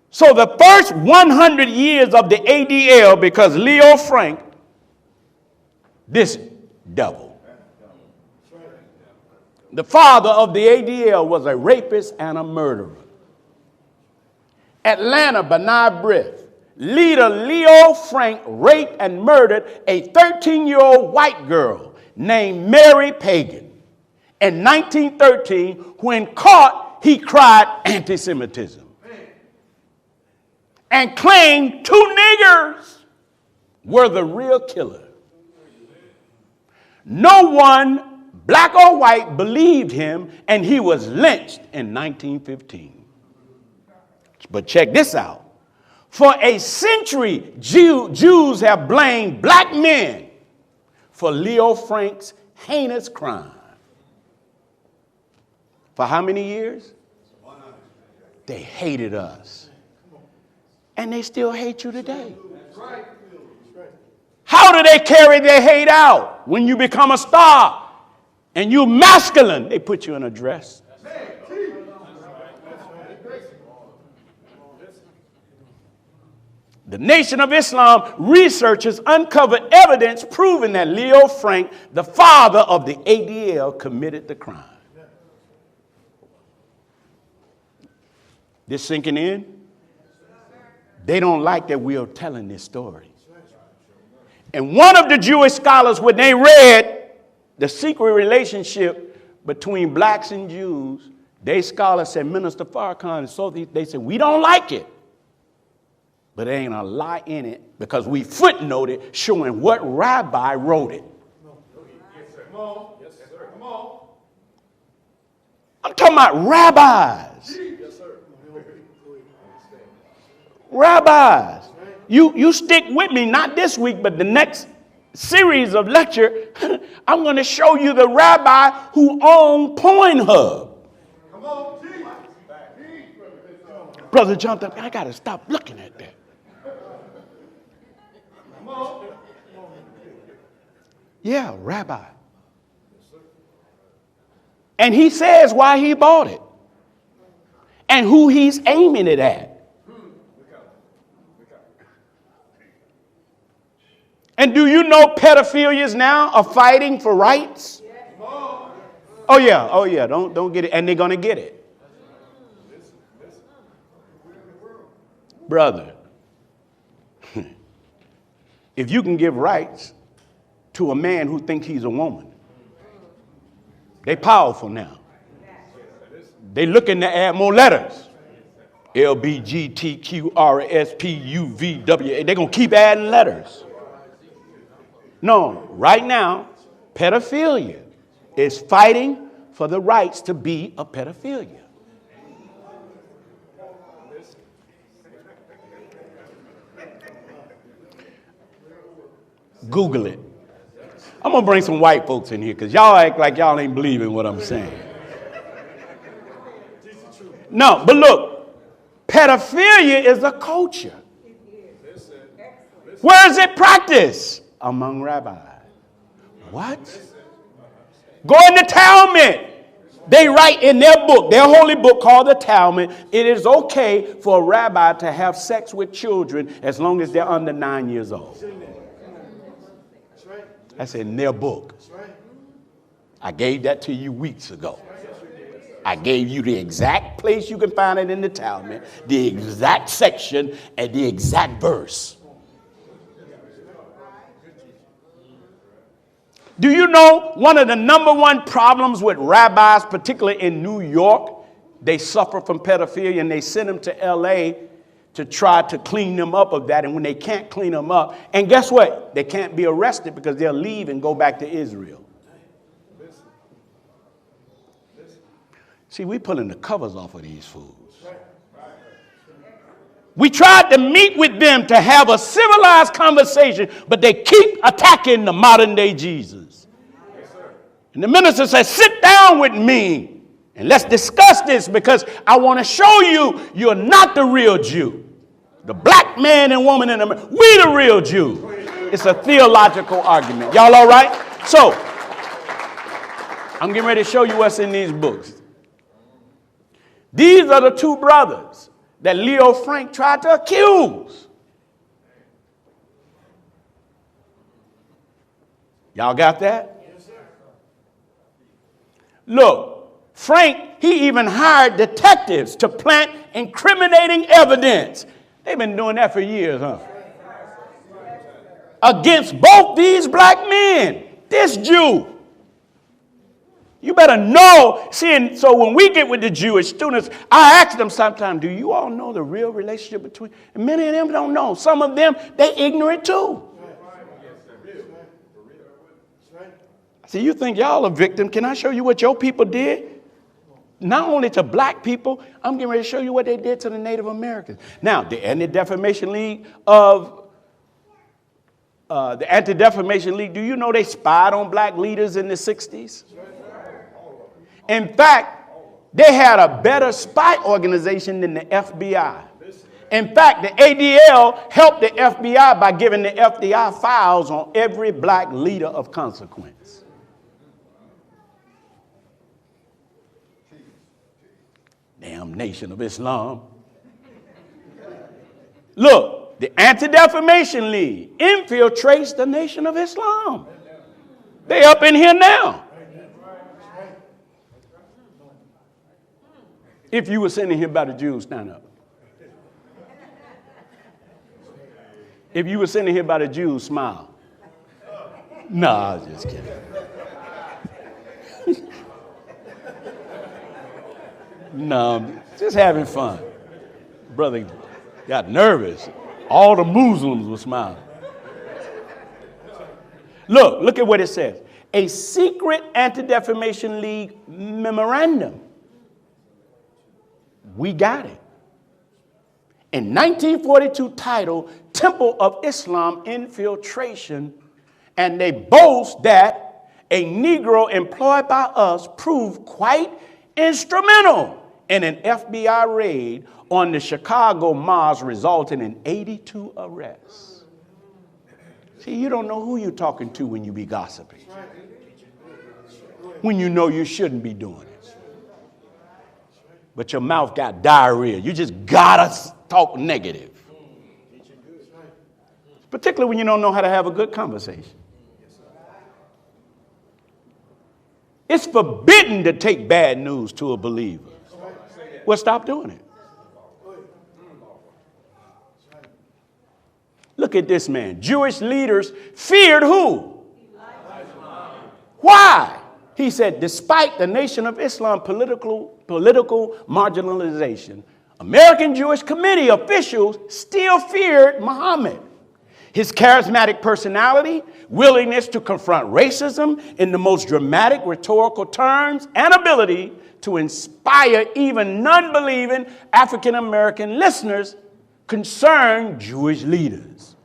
A: So the first 100 years of the ADL, because Leo Frank, this devil, the father of the ADL was a rapist and a murderer. Atlanta, B'nai B'rith, leader Leo Frank raped and murdered a 13-year-old white girl named Mary Pagan. In 1913, when caught, he cried anti-Semitism and claimed 2 niggers were the real killer. No one, black or white, believed him, and he was lynched in 1915. But check this out. For a century, Jews have blamed black men for Leo Frank's heinous crime. For how many years? They hated us. And they still hate you today. How do they carry their hate out? When you become a star and you're masculine, they put you in a dress. The Nation of Islam researchers uncovered evidence proving that Leo Frank, the father of the ADL, committed the crime. This sinking in? They don't like that we are telling this story. And one of the Jewish scholars, when they read the secret relationship between blacks and Jews, they scholars said, Minister Farrakhan, and so they said, we don't like it. But there ain't a lie in it because we footnoted showing what rabbi wrote it.
B: Come on. Yes, sir. Come on.
A: I'm talking about rabbis.
B: Yes, sir.
A: Rabbis. You stick with me, not this week, but the next series of lecture. I'm going to show you the rabbi who owned Pornhub.
B: Come on.
A: Brother Jonathan, I got to stop looking at that.
B: Come on.
A: Yeah, rabbi. And he says why he bought it and who he's aiming it at. And do you know pedophilias now are fighting for rights? Oh yeah, don't get it, and they're going to get it. Brother, if you can give rights to a man who thinks he's a woman, they powerful now. They looking to add more letters. LBGTQRSPUVW. They're going to keep adding letters. No, right now, pedophilia is fighting for the rights to be a pedophilia. Google it. I'm going to bring some white folks in here because y'all act like y'all ain't believing what I'm saying. No, but look, pedophilia is a culture. Where is it practiced? Among rabbis. What? Go in the Talmud. They write in their book, their holy book called the Talmud, it is okay for a rabbi to have sex with children as long as they're under 9 years old. That's in their book. I gave that to you weeks ago. I gave you the exact place you can find it in the Talmud, the exact section, and the exact verse. Do you know one of the number one problems with rabbis, particularly in New York, they suffer from pedophilia and they send them to LA to try to clean them up of that. And when they can't clean them up, and guess what? They can't be arrested because they'll leave and go back to Israel. See, we pulling the covers off of these fools. We tried to meet with them to have a civilized conversation, but they keep attacking the modern day Jesus. And the minister said, sit down with me and let's discuss this because I want to show you you're not the real Jew. The black man and woman in America, we the real Jew. It's a theological argument. Y'all all right? So, I'm getting ready to show you what's in these books. These are the two brothers that Leo Frank tried to accuse. Y'all got that?
B: Yes, sir.
A: Look, Frank, he even hired detectives to plant incriminating evidence. They've been doing that for years, huh? Against both these black men, this Jew. You better know. See, so when we get with the Jewish students, I ask them sometimes, do you all know the real relationship between? And many of them don't know. Some of them, they ignorant too. I say, you think y'all a victim? Can I show you what your people did? Not only to black people, I'm getting ready to show you what they did to the Native Americans. Now, the Anti-Defamation League, do you know they spied on black leaders in the 60s? In fact, they had a better spy organization than the FBI. In fact, the ADL helped the FBI by giving the FBI files on every black leader of consequence. Damn Nation of Islam. Look, The Anti-Defamation League infiltrates the Nation of Islam. They up in here now. If you were sitting here by the Jews, stand up. If you were sitting here by the Jews, smile. No, I was just kidding. No, just having fun. Brother got nervous. All the Muslims were smiling. Look at what it says. A secret Anti-Defamation League memorandum. We got it. In 1942, titled Temple of Islam Infiltration, and they boast that a Negro employed by us proved quite instrumental in an FBI raid on the Chicago mosque, resulting in 82 arrests. See, you don't know who you're talking to when you be gossiping. When you know you shouldn't be doing it. But your mouth got diarrhea. You just gotta talk negative. Particularly when you don't know how to have a good conversation. It's forbidden to take bad news to a believer. Well, stop doing it. Look at this man. Jewish leaders feared who? Why? He said, despite the Nation of Islam political marginalization, American Jewish Committee officials still feared Muhammad. His charismatic personality, willingness to confront racism in the most dramatic rhetorical terms, and ability to inspire even non-believing African-American listeners concerned Jewish leaders.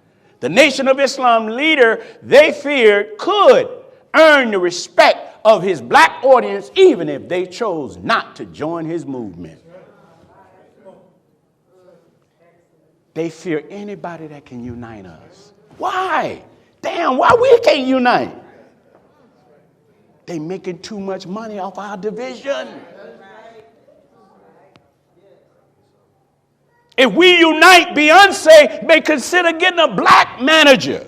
A: The Nation of Islam leader they feared could earn the respect of his black audience even if they chose not to join his movement. They fear anybody that can unite us. Why? Damn, why we can't unite? They making too much money off our division. If we unite, Beyonce may consider getting a black manager.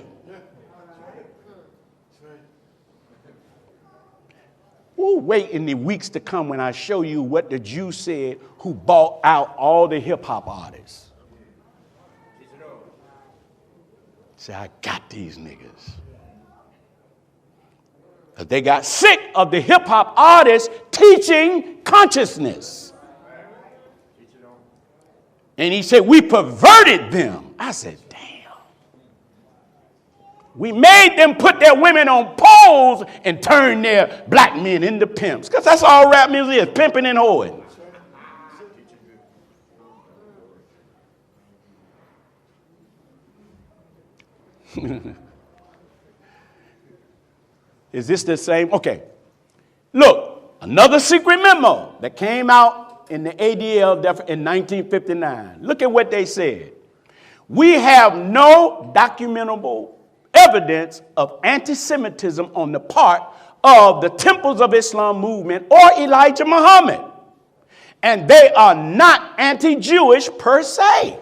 A: We'll wait in the weeks to come when I show you what the Jews said who bought out all the hip-hop artists. Say, I got these niggas. Because they got sick of the hip-hop artists teaching consciousness. And he said, we perverted them. I said, damn. We made them put their women on poles and turn their black men into pimps. Because that's all rap music is, pimping and hoeing. Is this the same? Okay. Look, another secret memo that came out in the ADL in 1959. Look at what they said. We have no documentable evidence of anti-Semitism on the part of the Temples of Islam movement or Elijah Muhammad. And they are not anti-Jewish per se.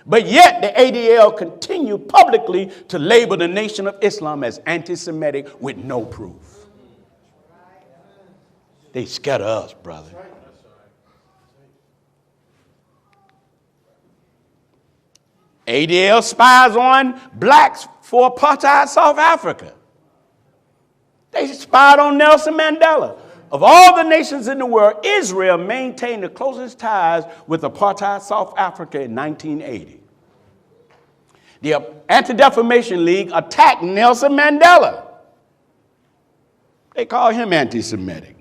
A: But yet the ADL continued publicly to label the Nation of Islam as anti-Semitic with no proof. They scared of us, brother. ADL spies on blacks for apartheid South Africa. They spied on Nelson Mandela. Of all the nations in the world, Israel maintained the closest ties with apartheid South Africa in 1980. The Anti-Defamation League attacked Nelson Mandela. They call him anti-Semitic.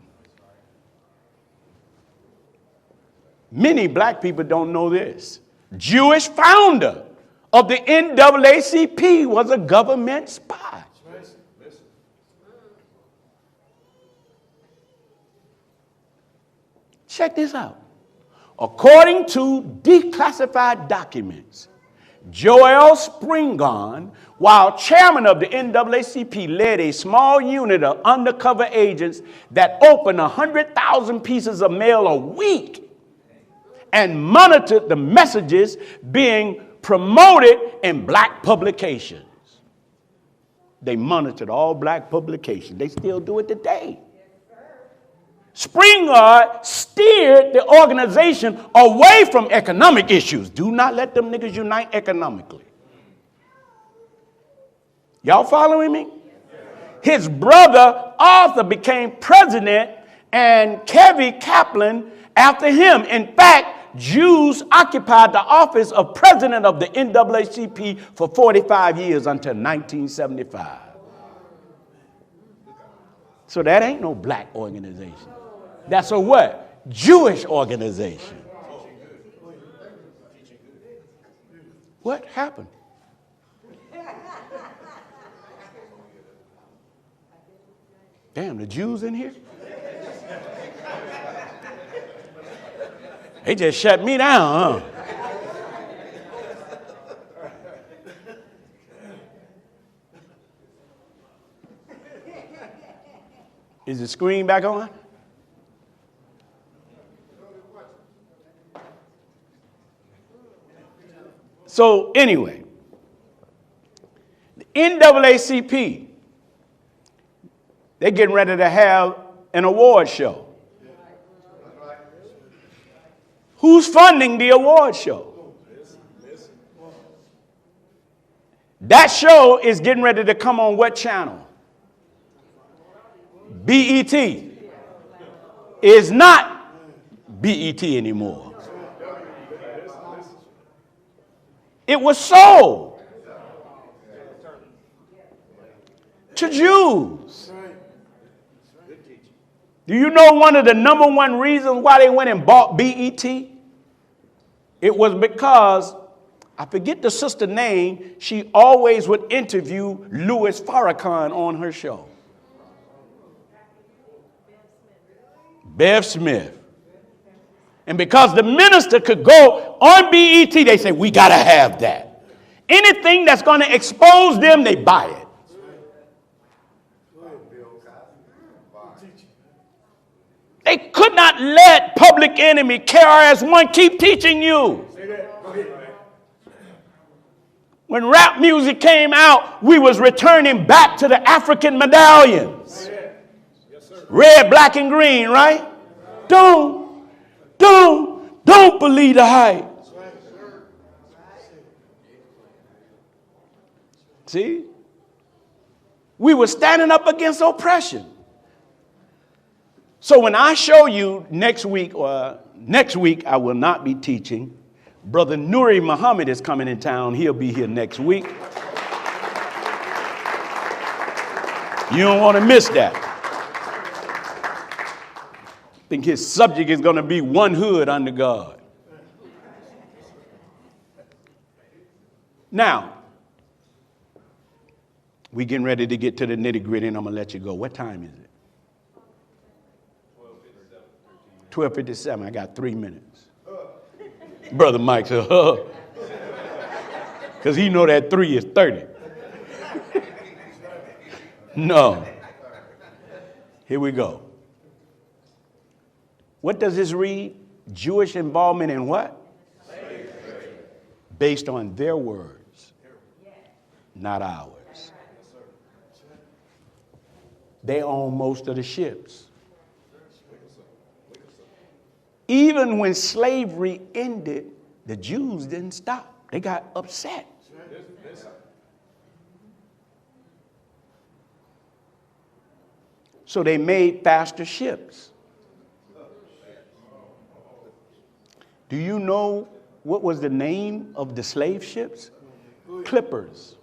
A: Many black people don't know this. Jewish founder of the NAACP was a government spy. Check this out. According to declassified documents, Joel Spingarn, while chairman of the NAACP, led a small unit of undercover agents that opened 100,000 pieces of mail a week and monitored the messages being promoted in black publications. They monitored all black publications. They still do it today. Springard steered the organization away from economic issues. Do not let them niggas unite economically. Y'all following me? His brother Arthur became president and Kevy Kaplan after him. In fact, Jews occupied the office of president of the NAACP for 45 years until 1975. So that ain't no black organization. That's a what? Jewish organization. What happened? Damn, the Jews in here? They just shut me down, huh? Is the screen back on? So anyway, the NAACP, they're getting ready to have an award show. Who's funding the award show? That show is getting ready to come on what channel? BET. Is not BET anymore. It was sold to Jews. Do you know one of the number one reasons why they went and bought BET? It was because, I forget the sister name, she always would interview Louis Farrakhan on her show. Bev Smith. And because the minister could go on BET, they say, we got to have that. Anything that's going to expose them, they buy it. They could not let Public Enemy, KRS-One keep teaching you. When rap music came out, we was returning back to the African medallions. Red, black, and green, right? Don't believe the hype. See? We were standing up against oppression. So when I show you next week I will not be teaching. Brother Nuri Muhammad is coming in town. He'll be here next week. You don't want to miss that. I think his subject is going to be one hood under God. Now, we getting ready to get to the nitty gritty and I'm going to let you go. What time is it? 12:57. I got 3 minutes. Brother Mike said, because he know that 3 is 30. No. Here we go. What does this read? Jewish involvement in what? Slavery. Based on their words, not ours. They own most of the ships. Even when slavery ended, the Jews didn't stop. They got upset. So they made faster ships. Do you know what was the name of the slave ships? Clippers.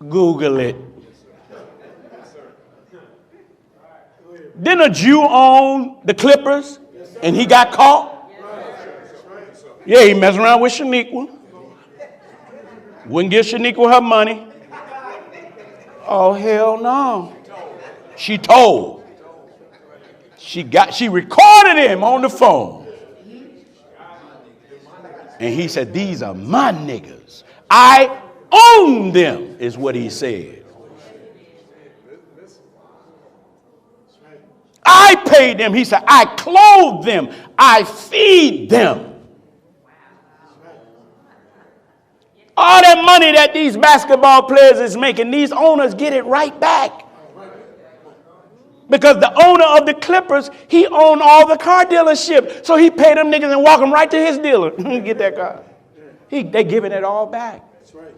A: Google it. Didn't a Jew own the Clippers and he got caught? Yeah, he messed around with Shaniqua. Wouldn't give Shaniqua her money. Oh, hell no. She told. She recorded him on the phone. And he said, these are my niggas. I own them, is what he said. I paid them. He said, I clothe them. I feed them. All that money that these basketball players is making, these owners get it right back. Because the owner of the Clippers, he owned all the car dealership. So he paid them niggas and walk them right to his dealer. Get that car. They giving it all back.
B: That's right.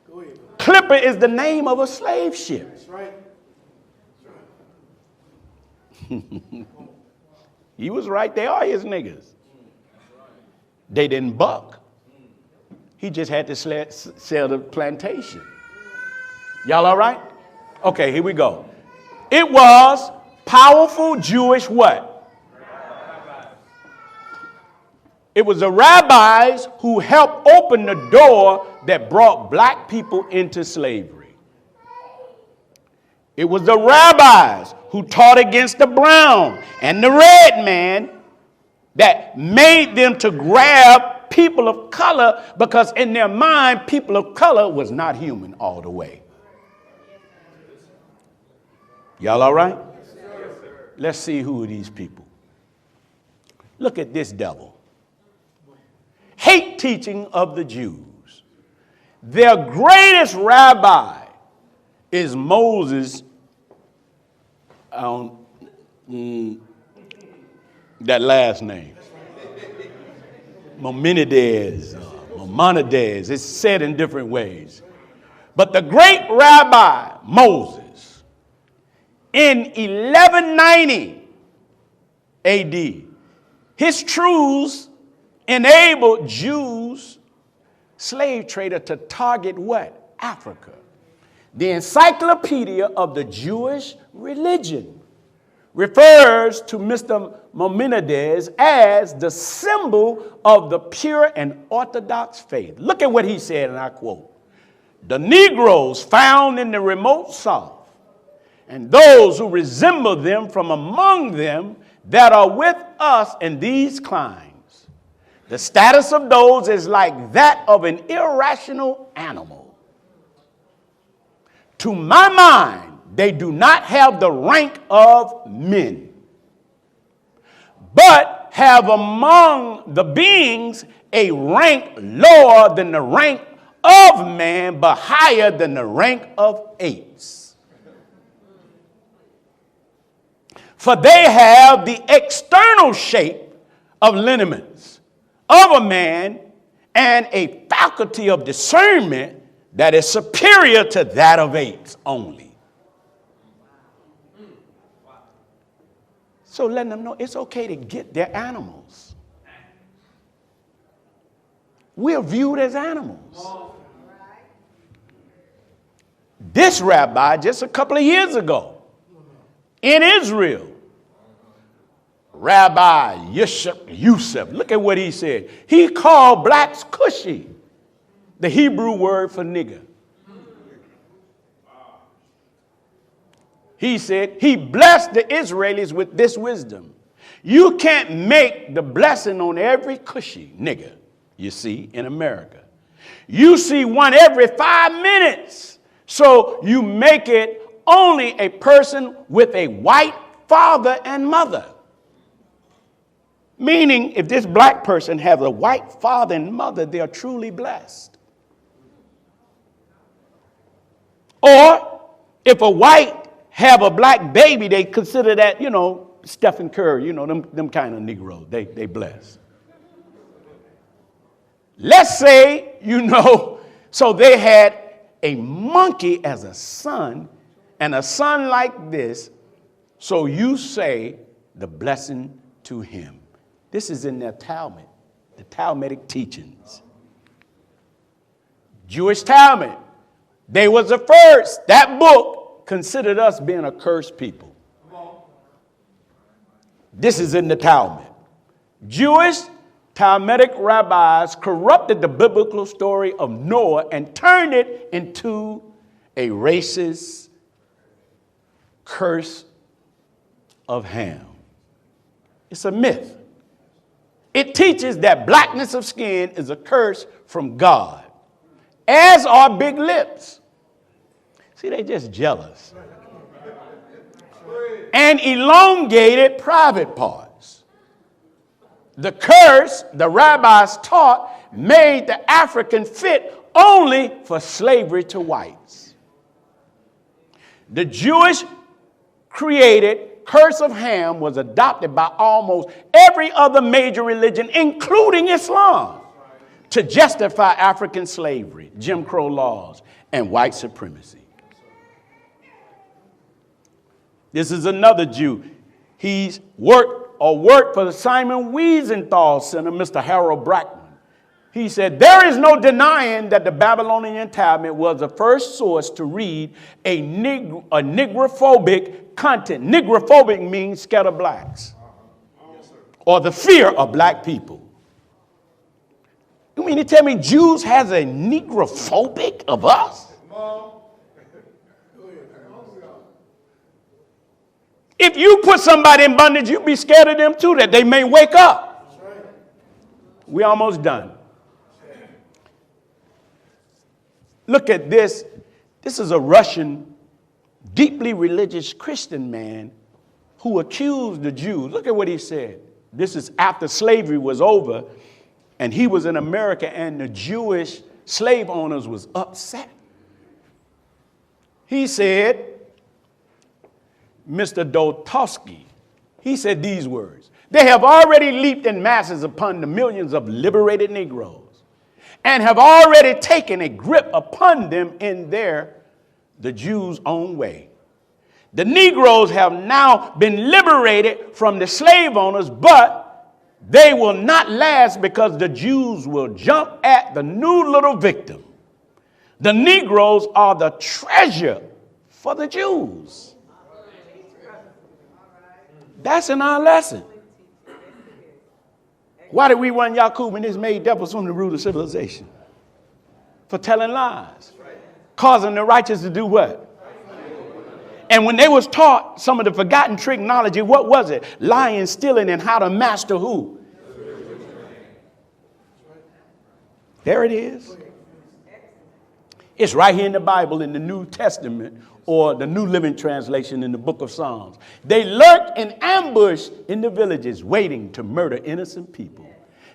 B: Go ahead.
A: Clipper is the name of a slave ship.
B: That's right.
A: He was right. They are his niggas. They didn't buck. He just had to sell the plantation. Y'all all right? Okay, here we go. It was powerful Jewish what? It was the rabbis who helped open the door that brought black people into slavery. It was the rabbis who taught against the brown and the red man that made them to grab people of color, because in their mind, people of color was not human all the way. Y'all all right? Let's see who are these people. Look at this devil. Hate teaching of the Jews. Their greatest rabbi is Moses. That last name. Maimonides, Maimonides. It's said in different ways. But the great rabbi, Moses, in 1190 AD, his truths enabled Jews, slave trader, to target what? Africa. The encyclopedia of the Jewish religion refers to Mr. Maimonides as the symbol of the pure and orthodox faith. Look at what he said, and I quote, "The Negroes found in the remote South, and those who resemble them from among them that are with us in these climes, the status of those is like that of an irrational animal. To my mind, they do not have the rank of men, but have among the beings a rank lower than the rank of man, but higher than the rank of apes. For they have the external shape of lineaments of a man and a faculty of discernment that is superior to that of apes only." So letting them know it's okay to get their animals. We're viewed as animals. This rabbi, just a couple of years ago, in Israel, Rabbi Yusuf, look at what he said. He called blacks cushy, the Hebrew word for nigger. He said he blessed the Israelis with this wisdom. You can't make the blessing on every cushy nigger you see in America. You see one every 5 minutes. So you make it only a person with a white father and mother. Meaning, if this black person has a white father and mother, they are truly blessed. Or if a white have a black baby, they consider that, Stephen Curry, them kind of Negroes, they blessed. Let's say, so they had a monkey as a son, and a son like this, so you say the blessing to him. This is in their Talmud, the Talmudic teachings. Jewish Talmud, they was the first, that book considered us being a cursed people. This is in the Talmud. Jewish Talmudic rabbis corrupted the biblical story of Noah and turned it into a racist curse of Ham. It's a myth. It teaches that blackness of skin is a curse from God, as are big lips. See, they just jealous. And elongated private parts. The curse, the rabbis taught made the African fit only for slavery to whites. The Jewish created curse of Ham was adopted by almost every other major religion, including Islam, to justify African slavery, Jim Crow laws, and white supremacy. This is another Jew. He's worked for the Simon Wiesenthal Center, Mr. Harold Brackman. He said, there is no denying that the Babylonian tablet was the first source to read a negrophobic content. Negrophobic means scared of blacks, or the fear of black people. You mean to tell me Jews has a negrophobic of us? If you put somebody in bondage, you'd be scared of them too, that they may wake up. We're almost done. Look at this. This is a Russian, deeply religious Christian man who accused the Jews. Look at what he said. This is after slavery was over, and he was in America, and the Jewish slave owners was upset. He said, Mr. Doltowski, he said these words: they have already leaped in masses upon the millions of liberated Negroes and have already taken a grip upon them in the Jews' own way. The Negroes have now been liberated from the slave owners, but they will not last because the Jews will jump at the new little victim. The Negroes are the treasure for the Jews. That's in our lesson. Why did we run Yaqub and his made devils from the root of civilization? For telling lies. Causing the righteous to do what? And when they was taught some of the forgotten technology, what was it? Lying, stealing, and how to master who? There it is. It's right here in the Bible in the New Testament, or the New Living Translation in the book of Psalms. They lurk in ambush in the villages, waiting to murder innocent people.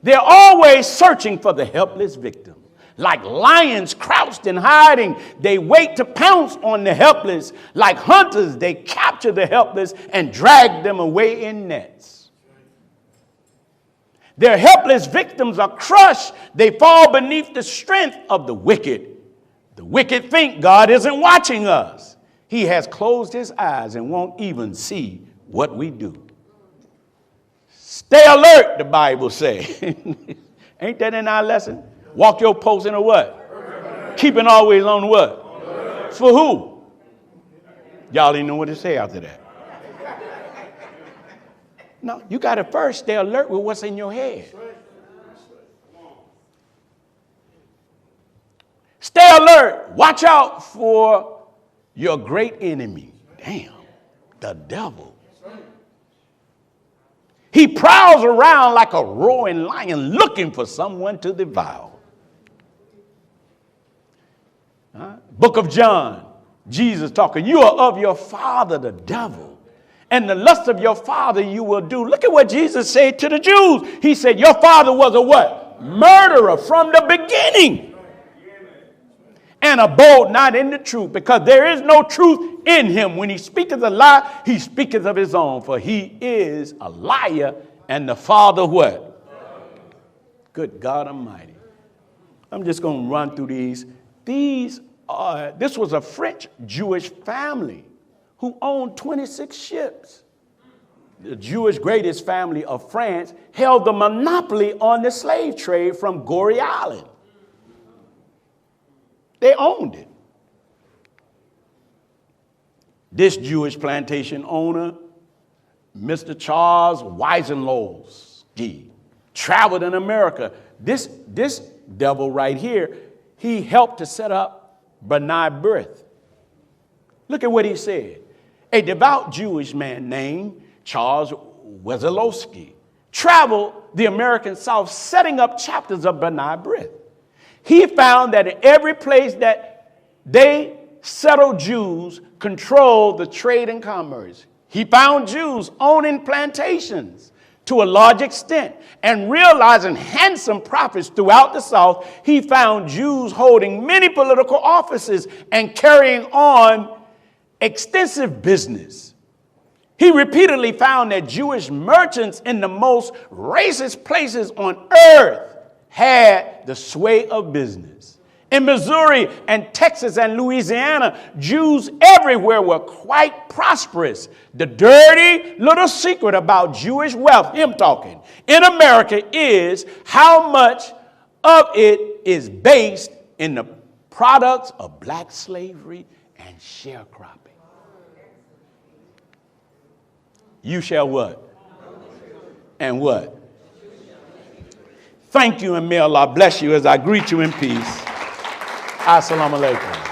A: They're always searching for the helpless victim. Like lions crouched and hiding, they wait to pounce on the helpless. Like hunters, they capture the helpless and drag them away in nets. Their helpless victims are crushed. They fall beneath the strength of the wicked. The wicked think God isn't watching us. He has closed his eyes and won't even see what we do. Stay alert, the Bible says. Ain't that in our lesson? Walk your post in a what? Keeping always on what? For who? Y'all didn't know what to say after that. No, you got to first stay alert with what's in your head. Stay alert. Watch out for your great enemy. Damn, the devil. He prowls around like a roaring lion looking for someone to devour. Book of John, Jesus talking, you are of your father, the devil, and the lust of your father you will do. Look at what Jesus said to the Jews. He said, your father was a what? Murderer from the beginning. And abode not in the truth, because there is no truth in him. When he speaketh a lie, he speaketh of his own, for he is a liar and the father what? Good God Almighty. I'm just going to run through these. This was a French Jewish family who owned 26 ships. The Jewish greatest family of France held the monopoly on the slave trade from Goree Island. They owned it. This Jewish plantation owner, Mr. Charles Wiesenthal, traveled in America. This devil right here, he helped to set up B'nai B'rith. Look at what he said. A devout Jewish man named Charles Wiesenthal traveled the American South setting up chapters of B'nai B'rith. He found that in every place that they settled, Jews controlled the trade and commerce. He found Jews owning plantations to a large extent. And realizing handsome profits throughout the South, he found Jews holding many political offices and carrying on extensive business. He repeatedly found that Jewish merchants in the most racist places on earth had the sway of business. In Missouri and Texas and Louisiana, Jews everywhere were quite prosperous. The dirty little secret about Jewish wealth, him talking, in America is how much of it is based in the products of black slavery and sharecropping. You shall what? And what? Thank you, and may Allah bless you as I greet you in peace. Assalamu alaikum.